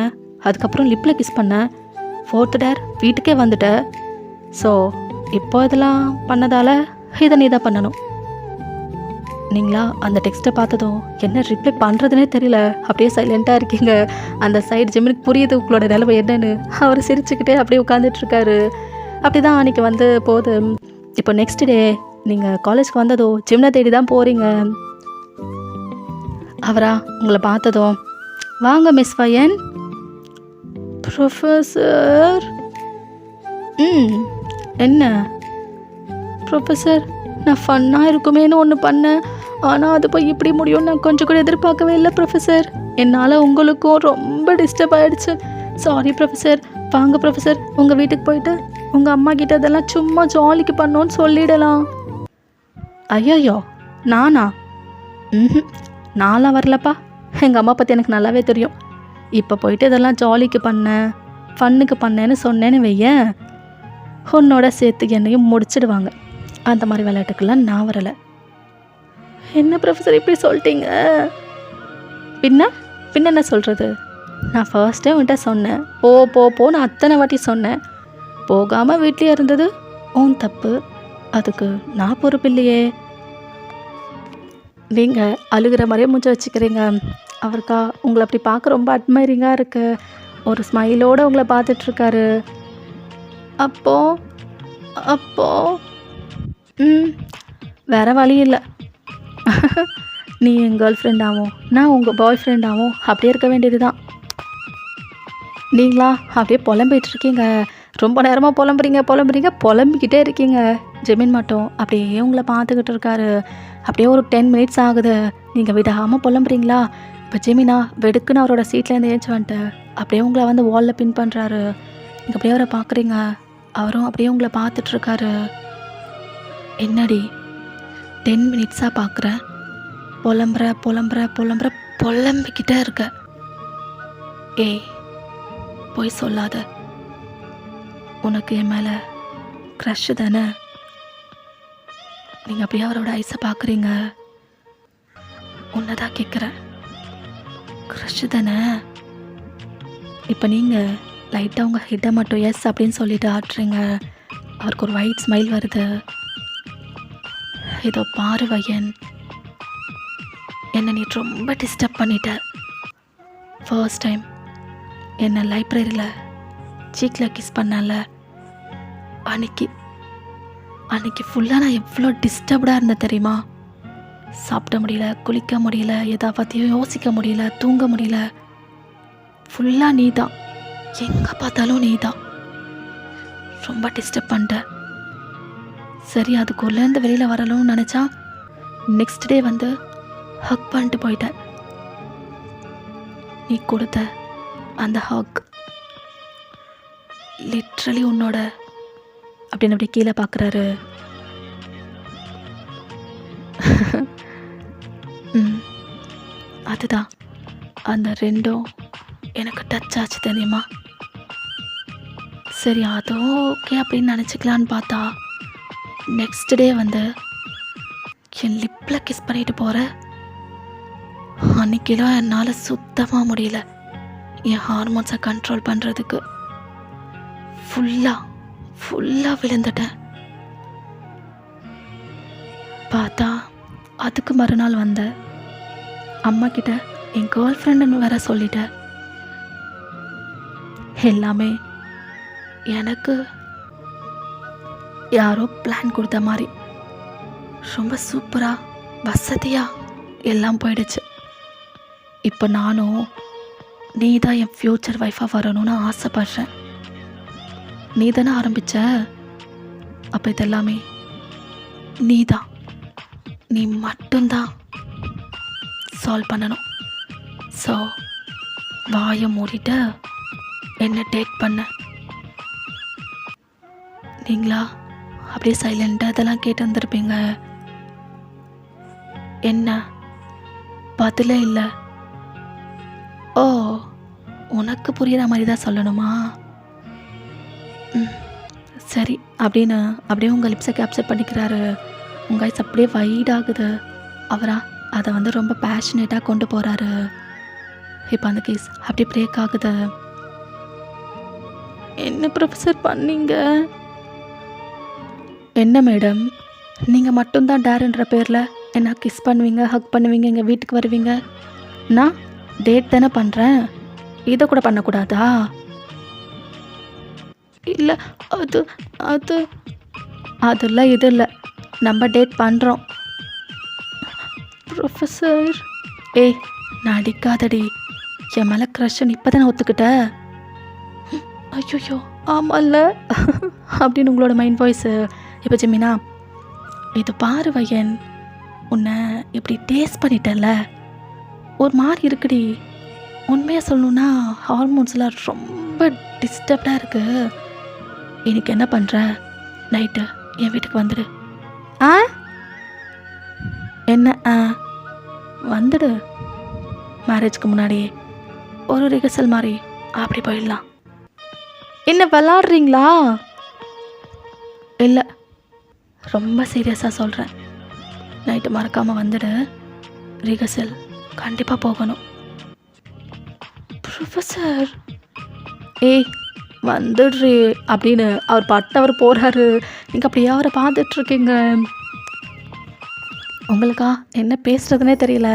அதுக்கப்புறம் லிப்பில் கிஸ் பண்ண, 4th டேர் வீட்டுக்கே வந்துட்ட. ஸோ இப்போ இதெல்லாம் பண்ணதால் இதை நீ தான் பண்ணணும். நீங்களா அந்த டெக்ஸ்ட்டை பார்த்ததும் என்ன ரிப்ளை பண்ணுறதுனே தெரியல. அப்படியே சைலண்ட்டாக இருக்கீங்க. அந்த சைடு ஜிமினுக்கு புரியுது உங்களோட நிலைமை என்னன்னு. அவர் சிரிச்சுக்கிட்டே அப்படியே உட்காந்துட்ருக்காரு. அப்படி தான் அன்றைக்கி வந்து போகுது. இப்போ நெக்ஸ்ட் டே நீங்கள் காலேஜ்க்கு வந்ததோ ஜிம்னை தேடி தான் போகிறீங்க. அவரா உங்களை பார்த்ததும், வாங்க மிஸ் வயன். ப்ரொஃபஸர். என்ன ப்ரொஃபஸர், நான் ஃபன்னாக இருக்குமேனு ஒன்று பண்ணேன், ஆனால் அது போய் இப்படி முடியும் நான் கொஞ்சம் கூட எதிர்பார்க்கவே இல்லை ப்ரொஃபஸர். என்னால் உங்களுக்கும் ரொம்ப டிஸ்டர்ப் ஆகிடுச்சு. Sorry professor. வாங்க ப்ரொஃபஸர், உங்கள் வீட்டுக்கு போயிட்டு உங்கள் அம்மா கிட்ட இதெல்லாம் சும்மா ஜாலிக்கு பண்ணோன்னு சொல்லிடலாம். ஐயோ நானா? நான்லாம் வரலப்பா. எங்கள் அம்மா பற்றி எனக்கு நல்லாவே தெரியும். இப்போ போயிட்டு இதெல்லாம் ஜாலிக்கு பண்ணேன், ஃபன்னுக்கு பண்ணேன்னு சொன்னேன்னு வையேன், உன்னோட சேர்த்து என்னையும் முடிச்சிடுவாங்க. அந்த மாதிரி விளையாட்டுக்கெல்லாம் நான் வரலை. என்ன ப்ரொஃபஸர் இப்படி சொல்லிட்டீங்க? பின்ன என்ன சொல்கிறது? நான் ஃபர்ஸ்ட்டே உன்கிட்ட சொன்னேன், போன்னு அத்தனை வாட்டி சொன்னேன். போகாமல் வீட்லேயே இருந்தது உன் தப்பு. அதுக்கு நான் பொறுப்பு இல்லையே. நீங்கள் அழுகிற மாதிரியே மூஞ்ச வச்சுக்கிறீங்க. அவருக்கா உங்களை அப்படி பார்க்க ரொம்ப அட்மைரிங்காக இருக்கு. ஒரு ஸ்மைலோடு உங்களை பார்த்துட்ருக்காரு. அப்போ வேறு வழி இல்லை. நீ என் கேர்ள் ஃப்ரெண்டாகவும் நான் உங்கள் பாய் ஃப்ரெண்டாகவும் அப்படியே இருக்க வேண்டியது தான். நீங்களா அப்படியே புலம்பிகிட்ருக்கீங்க. ரொம்ப நேரமாக புலம்பிக்கிட்டே இருக்கீங்க. ஜெமின் மட்டும் அப்படியே உங்களை பார்த்துக்கிட்டு இருக்காரு. அப்படியே ஒரு 10 மினிட்ஸ் ஆகுது. நீங்கள் விடாமல் புலம்புறீங்களா? இப்போ ஜெமினா வெடுக்குன்னு அவரோட சீட்லேருந்து ஏஞ்சி வந்துட்டு அப்படியே உங்களை வந்து வாலில் பின் பண்ணுறாரு. நீங்கள் அப்படியே அவரை பார்க்குறீங்க. அவரும் அப்படியே உங்களை பார்த்துட்ருக்காரு. என்னடி 10 மினிட்ஸாக பார்க்குறேன், புலம்பிக்கிட்டே இருக்க. ஏய் போய் சொல்லாத, உனக்கு என் மேலே க்ரஷ் தானே? நீங்கள் அப்படியே அவரோட ஐஸை பார்க்குறீங்க. உன்னை தான் கேட்குறேன், க்ரஷ் தானே? இப்போ நீங்கள் லைட்டாக உங்கள் ஹெட்டை மட்டும் எஸ் அப்படின்னு சொல்லிட்டு ஆட்டுறீங்க. அவருக்கு ஒரு ஒயிட் ஸ்மைல் வருது. இதோ பாரு வயன், என்னை நீ ரொம்ப டிஸ்டர்ப் பண்ணிட்ட. ஃபர்ஸ்ட் டைம் என்னை லைப்ரரியில் சீக்கில் கிஸ் பண்ணல, அன்னைக்கு ஃபுல்லாக நான் எவ்வளோ டிஸ்டர்ப்டாக இருந்தேன் தெரியுமா? சாப்பிட முடியல, குளிக்க முடியல, எதை பற்றியும் யோசிக்க முடியல, தூங்க முடியல. ஃபுல்லாக நீ தான், எங்கே பார்த்தாலும் நீ தான். ரொம்ப டிஸ்டர்ப் பண்ணிட்ட. சரி, அதுக்குள்ளேருந்து வெளியில் வரணும்னு நினச்சா நெக்ஸ்ட் டே வந்து ஹக் பண்ணிட்டு போயிட்டேன். நீ கொடுத்த அந்த ஹக் லிட்ரலி உன்னோட அப்படின்னு அப்படி கீழே பார்க்குறாரு. அதுதான் அந்த ரெண்டும் எனக்கு டச் ஆச்சு தெரியுமா? சரி, அதுவும் ஓகே அப்படின்னு நினச்சிக்கலான்னு பார்த்தா நெக்ஸ்ட் டே வந்து என் லிப்பில் கிஸ் பண்ணிட்டு போகிற. அன்னைக்கெல்லாம் என்னால் சுத்தமாக முடியல என் ஹார்மோன்ஸை கண்ட்ரோல் பண்ணுறதுக்கு. ஃபுல்லாக விழுந்துட்டேன். பார்த்தா அதுக்கு மறுநாள் வந்த அம்மா கிட்ட என் கேர்ள் ஃப்ரெண்டுன்னு வேற சொல்லிட்டேன். எல்லாமே எனக்கு யாரோ பிளான் கொடுத்த மாதிரி ரொம்ப சூப்பராக வசதியாக எல்லாம் போயிடுச்சு. இப்போ நானும் நீ தான் என் ஃப்யூச்சர் ஒய்ஃபாக வரணும்னு ஆசைப்படுறேன். நீ தானே ஆரம்பிச்ச, அப்போ இதெல்லாமே நீ தான், நீ மட்டும்தான் சால்வ் பண்ணணும். ஸோ வாயை மூடிட்டு என்ன டேட் பண்ண. நீங்களா அப்படியே சைலண்டாக அதெல்லாம் கேட்டு வந்திருப்பீங்க. என்ன பதிலே இல்லை? ஓ, உனக்கு புரியுற மாதிரி தான் சொல்லணுமா? சரி அப்படின்னு அப்படியே உங்கள் லிப்ஸை கேப்சர் பண்ணிக்கிறாரு. உங்கள் ஐஸ் அப்படியே வைட் ஆகுது. அவரா அதை வந்து ரொம்ப பேஷனேட்டாக கொண்டு போகிறாரு. இப்போ அந்த கேஸ் அப்படி பிரேக் ஆகுது. என்ன ப்ரொஃபஸர் பண்ணீங்க? என்ன மேடம், நீங்கள் மட்டும்தான் டேருன்ற பேரில் என்ன கிஸ் பண்ணுவீங்க, ஹக் பண்ணுவீங்க, எங்கள் வீட்டுக்கு வருவீங்க. நான் டேட் தானே பண்ணுறேன், இதை கூட பண்ணக்கூடாதா? இல்லை, அதெல்லாம் இது இல்லை, நம்ம டேட் பண்ணுறோம். ப்ரொஃபஸர், ஏய் நடிக்காதடி, என் மேலே க்ரஷ்ஷன் இப்போ தானே ஒத்துக்கிட்ட. ஐயோ ஆமாம்ல அப்படின்னு உங்களோட மைண்ட் வாய்ஸு. இப்போ ஜிமினா, இது பாரு வயன், உன்னை இப்படி டேஸ்ட் பண்ணிட்டேன்ல, ஒரு மாதிரி இருக்குடி. உண்மையாக சொல்லணுன்னா ஹார்மோன்ஸ்லாம் ரொம்ப டிஸ்டர்ப்டாக இருக்குது. இன்னைக்கு என்ன பண்ணுற, நைட்டு என் வீட்டுக்கு வந்துடு. ஆ என்ன வந்துடு. மேரேஜ்க்கு முன்னாடி ஒரு ரிஹர்சல் மாதிரி அப்படி போயிடலாம். என்ன விளாட்றீங்களா? இல்லை, ரொம்ப சீரியஸாக சொல்கிறேன். நைட்டு மறக்காமல் வந்துடு, ரிஹர்சல் கண்டிப்பாக போகணும். ப்ரொஃபஸர், ஏய் வந்துடுறி அப்படின்னு அவர் பட்டவர் போகிறாரு. நீங்கள் அப்படியே அவரை பார்த்துட்ருக்கீங்க. உங்களுக்கா என்ன பேசுகிறதுனே தெரியல.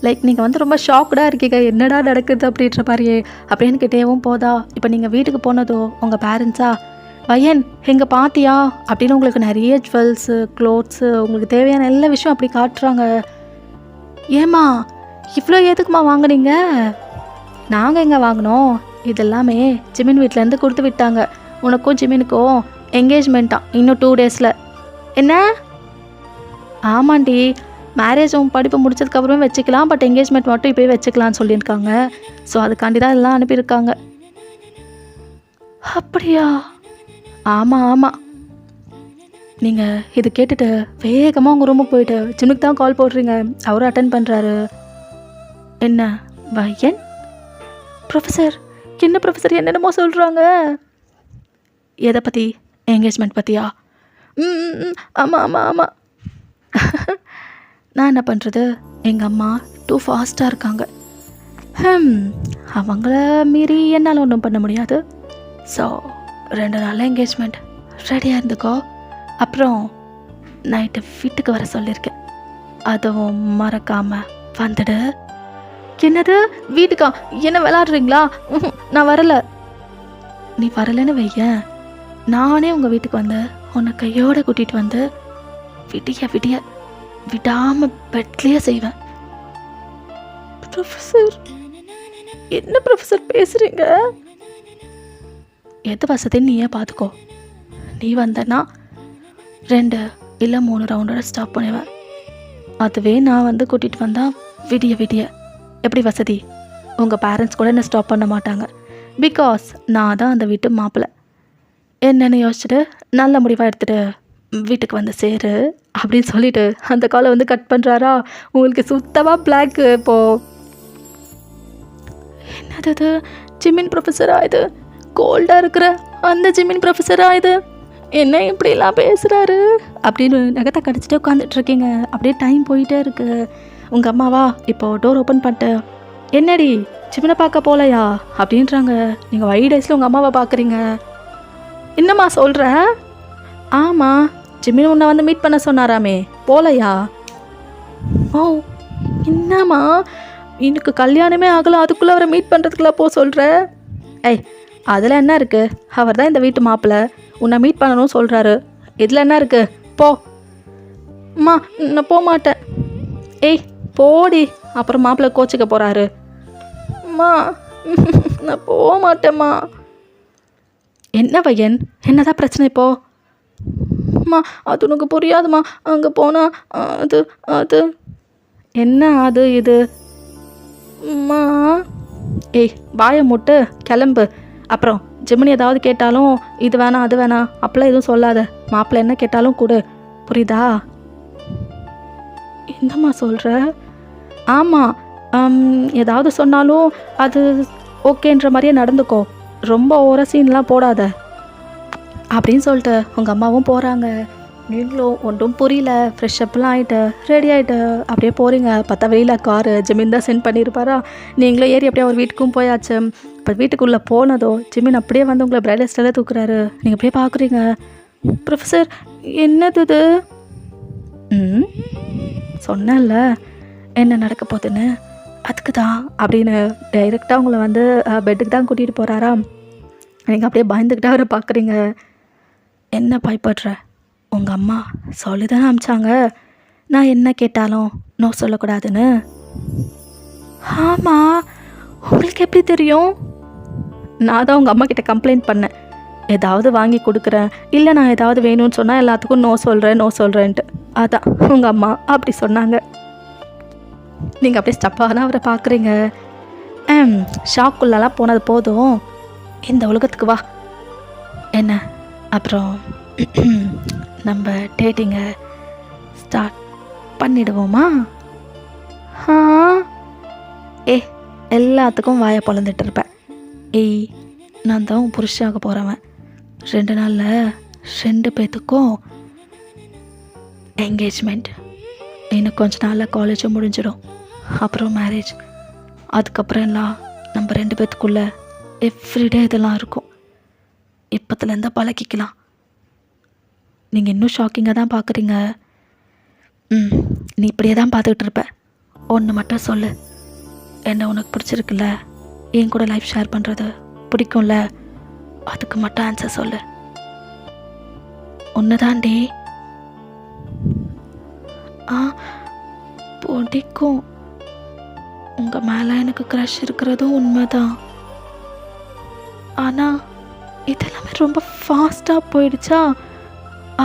லைக் நீங்கள் வந்து ரொம்ப ஷாக்டாக இருக்கீங்க, என்னடா நடக்குது அப்படின்ற மாதிரியே. அப்படின்னு கிட்டேவும் போதா, இப்போ நீங்கள் வீட்டுக்கு போனதோ உங்கள் பேரண்ட்ஸா, பையன் எங்கே பார்த்தியா அப்படின்னு உங்களுக்கு நிறைய ஜுவல்ஸு, க்ளோத்ஸு, உங்களுக்கு தேவையான எல்லா விஷயம் அப்படி காட்டுறாங்க. ஏம்மா இவ்வளோ எதுக்குமா வாங்குனீங்க? நாங்கள் எங்கே வாங்கினோம், இதெல்லாமே ஜிமின் வீட்டிலேருந்து கொடுத்து விட்டாங்க. உனக்கும் ஜிமினுக்கும் என்கேஜ்மெண்ட்டான் இன்னும் 2 days. என்ன? ஆமாண்டி, மேரேஜ் உன் படிப்பு முடிச்சதுக்கப்புறமே வச்சுக்கலாம், பட் என்கேஜ்மெண்ட் மட்டும் இப்போயே வச்சுக்கலான்னு சொல்லியிருக்காங்க. ஸோ அதுக்காண்டி தான் எல்லாம் அனுப்பியிருக்காங்க. அப்படியா? ஆமாம். நீங்கள் இது கேட்டுட்டு வேகமாக உங்கள் ரூமுக்கு போயிட்டு ஜிம்முக்கு தான் கால் போடுறீங்க. அவரும் அட்டன் பண்ணுறாரு. என்ன பையன்? ப்ரொஃபஸர், என்ன ப்ரொஃபஸர் என்னென்னமோ சொல்கிறாங்க. எதை பற்றி? என்கேஜ்மெண்ட் பற்றியா? ஆமாம். நான் என்ன பண்ணுறது, எங்கள் அம்மா டூ ஃபாஸ்ட்டாக இருக்காங்க. ஹம் அவங்கள மீறி என்னால் ஒன்றும் பண்ண முடியாது. ஸோ 2 நாள் என்கேஜ்மெண்ட், ரெடியாக இருந்துக்கோ. அப்புறம் நைட்டு வீட்டுக்கு வர சொல்லியிருக்கேன், அதுவும் மறக்காமல் வந்துடு. என்னது வீட்டுக்கா? என்ன விளாடுறீங்களா? நான் வரலை. நீ வரலைன்னு வையேன், நானே உங்கள் வீட்டுக்கு வந்து உன்னை கையோடு கூட்டிகிட்டு வந்து விடிய விடிய விடாமல் பெட்லேயே செய்வேன். ப்ரொஃபஸர், என்ன ப்ரொஃபஸர் பேசுகிறீங்க? எது வசதின்னு நீயே பார்த்துக்கோ. நீ வந்தனா 2 இல்லை 3 ரவுண்டோட ஸ்டாப் பண்ணுவேன். அதுவே நான் வந்து கூட்டிகிட்டு வந்தால் விடிய விடிய. எப்படி வசதி? உங்கள் பேரண்ட்ஸ் கூட என்ன ஸ்டாப் பண்ண மாட்டாங்க. பிகாஸ் நான் தான் அந்த வீட்டு மாப்பிள்ளை. என்னென்னு யோசிச்சுட்டு நல்ல முடிவாக எடுத்துகிட்டு வீட்டுக்கு வந்து சேரு அப்படின்னு சொல்லிட்டு அந்த காலை வந்து கட் பண்ணுறாரா. உங்களுக்கு சுத்தமாக பிளாக்கு. இப்போது என்னது இது? ஜிமின் ப்ரொஃபஸரா இது? கோல்டாக இருக்கிற அந்த ஜிமின் ப்ரொஃபஸரா இது? என்ன இப்படிலாம் பேசுகிறாரு அப்படின்னு நகத்தை கடிச்சிட்டே உட்காந்துட்ருக்கீங்க. அப்படியே டைம் போயிட்டே இருக்குது. உங்கள் அம்மாவா இப்போது டோர் ஓப்பன் பண்ணிட்டு, என்னடி ஜிமினை பார்க்க போகலையா அப்படின்றாங்க. நீங்கள் வைட் ஐஸில் உங்கள் அம்மாவை பார்க்குறீங்க. என்னம்மா சொல்கிற? ஆமாம், ஜிமின் உன்னை வந்து மீட் பண்ண சொன்னாராமே, போகலையா? ஓ, என்னம்மா எனக்கு கல்யாணமே ஆகலாம், அதுக்குள்ளே அவரை மீட் பண்ணுறதுக்குள்ளே போக சொல்கிற? ஏய், அதில் என்ன இருக்குது? அவர் தான் இந்த வீட்டு மாப்பிள்ளை, உன்னை மீட் பண்ணணும்னு சொல்கிறாரு. இதில் என்ன இருக்குது? போ. அம்மா நான் போக மாட்டேன். ஏய் போடி, அப்புறம் மாப்பிள்ளை கோச்சிக்க போகிறாரு. அம்மா நான் போக மாட்டேம்மா. என்ன பையன், என்னதான் பிரச்சனை இப்போ? அம்மா அது உனக்கு புரியாதுமா, அங்கே போனால் அது அது என்ன அது இது? அம்மா ஏய் வாயை மூட்டு கிளம்பு. அப்புறம் ஜிமினி ஏதாவது கேட்டாலும் இது வேணாம் அது வேணாம் அப்பெல்லாம் எதுவும் சொல்லாத. மாப்பிள்ளை என்ன கேட்டாலும் கொடு, புரியுதா? என்னம்மா சொல்கிற? ஆமாம், ஏதாவது சொன்னாலும் அது ஓகேன்ற மாதிரியே நடந்துக்கோ, ரொம்ப ஓர சீன்லாம் போடாத அப்படின்னு சொல்லிட்டு உங்கள் அம்மாவும் போகிறாங்க. நீங்களும் ஒன்றும் புரியல, ஃப்ரெஷ்அப்லாம் ஆகிட்டு ரெடி ஆகிட்டு அப்படியே போகிறீங்க. பார்த்தா வெளியில் காரு ஜிமின் தான் சென்ட் பண்ணியிருப்பாரா. நீங்களும் ஏறி அப்படியே அவர் வீட்டுக்கும் போயாச்சு. இப்போ வீட்டுக்குள்ளே போனதோ ஜிமின் அப்படியே வந்து உங்களை பிரைடல் ஸ்டைலில் தூக்குறாரு. நீங்கள் அப்படியே பார்க்குறீங்க. ப்ரொஃபஸர் என்னது இது? சொன்னேன்ல என்ன நடக்க போகுதுன்னு, அதுக்கு தான் அப்படின்னு டைரெக்டாக உங்களை வந்து பெட்டுக்கு தான் கூட்டிகிட்டு போகிறாரா. நீங்கள் அப்படியே பயந்துக்கிட்டே அவரை பார்க்குறீங்க. என்ன பயப்படுற? உங்கள் அம்மா சொல்லி தானே அமிச்சாங்க நான் என்ன கேட்டாலும் நோ சொல்லக்கூடாதுன்னு. ஆமாம், உங்களுக்கு எப்படி தெரியும்? நான் தான் உங்கள் அம்மா கிட்ட கம்ப்ளைண்ட் பண்ணேன், ஏதாவது வாங்கி கொடுக்குறேன், இல்லை நான் ஏதாவது வேணும்னு சொன்னால் எல்லாத்துக்கும் நோ சொல்கிறேன்ட்டு. அதான் உங்கள் அம்மா அப்படி சொன்னாங்க. நீங்கள் அப்படியே ஸ்டப்பாக தான் அவரை பார்க்குறீங்க. ஷாக்குள்ளெல்லாம் போனது போதும், இந்த உலகத்துக்கு வா. என்ன அப்புறம் நம்ம டேட்டிங்கை ஸ்டார்ட் பண்ணிடுவோமா? எல்லாத்துக்கும் வாயை பொழந்துட்டு இருப்பேன். ஏய், நான் தான் புருஷாக போகிறவன். 2 நாளில் 2 பேத்துக்கும் என்கேஜ்மெண்ட். இன்னும் கொஞ்ச நாளில் காலேஜும் முடிஞ்சிடும், அப்புறம் மேரேஜ். அதுக்கப்புறம் எல்லாம் நம்ம 2 பேத்துக்குள்ளே எவ்ரிடே இதெல்லாம் இருக்கும். இப்போத்துலேருந்து பழகிக்கலாம். நீங்கள் இன்னும் ஷாக்கிங்காக தான் பார்க்குறீங்க. நீ இப்படியே தான் பார்த்துக்கிட்டு இருப்ப. ஒன்று மட்டும் சொல்லு, என்ன உனக்கு பிடிச்சிருக்குல்ல, என் கூட லைஃப் ஷேர் பண்ணுறது பிடிக்கும்ல, அதுக்கு மட்டும் ஆன்சர் சொல்லு. ஒன்று தாண்டி. பிடிக்கும். உங்கள் மேலே எனக்கு க்ரஷ் இருக்கிறதும் உண்மைதான். ஆனால் இதெல்லாமே ரொம்ப ஃபாஸ்ட்டாக போயிடுச்சா,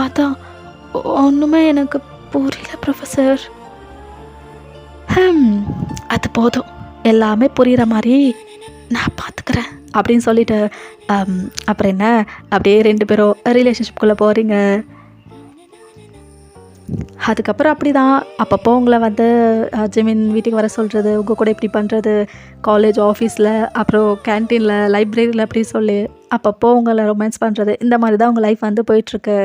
அதான் ஒன்றுமே எனக்கு புரியல ப்ரொஃபஸர். அது போதும், எல்லாமே புரிகிற மாதிரி நான் பார்த்துக்கிறேன் அப்படின்னு சொல்லிட்டு அப்புறம் என்ன அப்படியே 2 பேரும் ரிலேஷன்ஷிப்குள்ளே போகிறீங்க. அதுக்கப்புறம் அப்படி தான் அப்பப்போ உங்களை வந்து ஜிமின் வீட்டுக்கு வர சொல்கிறது, உங்கள் கூட இப்படி பண்ணுறது, காலேஜ் ஆஃபீஸில் அப்புறம் கேன்டீனில் லைப்ரரியில் அப்படி சொல்லி அப்பப்போ உங்களை ரொமான்ஸ் பண்ணுறது, இந்த மாதிரி தான் உங்கள் லைஃப் வந்து போயிட்டுருக்கு.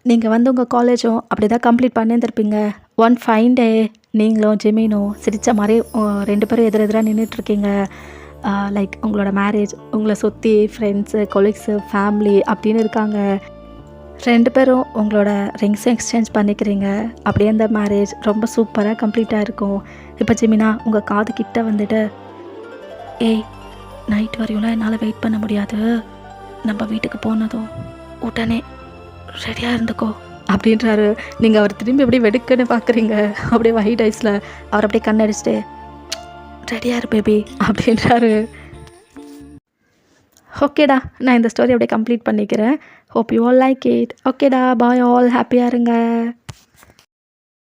நீங்கள் வந்து உங்கள் காலேஜும் அப்படி தான் கம்ப்ளீட் பண்ணியிருந்திருப்பீங்க. ஒன் ஃபைன் டே நீங்களும் ஜெமீனும் சிரித்த மாதிரி 2 பேரும் எதிரெதிராக நின்றுட்டுருக்கீங்க. லைக் உங்களோட மேரேஜ் உங்களை சுற்றி ஃப்ரெண்ட்ஸு, கொலீக்ஸு, ஃபேமிலி அப்படின்னு இருக்காங்க. 2 பேரும் உங்களோட ரிங்ஸும் எக்ஸ்சேஞ்ச் பண்ணிக்கிறீங்க. அப்படியே அந்த மேரேஜ் ரொம்ப சூப்பராக கம்ப்ளீட்டாக இருக்கும். இப்போ ஜெமினா உங்கள் காது கிட்ட வந்துட்டு, ஏய் நைட் வரையும்லாம் என்னால் வெயிட் பண்ண முடியாது, நம்ம வீட்டுக்கு போனதும் உடனே ரெடியாக இருந்துக்கோ அப்படின்றாரு. நீங்கள் அவர் திரும்பி அப்படியே வெடுக்குன்னு பார்க்குறீங்க. அப்படியே ஒயிட் ஐஸில் அவர் அப்படியே கண்ணடிச்சிட்டு, ரெடியாக இரு பேபி அப்படின்றாரு. ஓகேடா, நான் இந்த ஸ்டோரி அப்படியே கம்ப்ளீட் பண்ணிக்கிறேன். Hope you all like it. ஓகேடா, பாய் ஆல், ஹாப்பியாக இருங்க.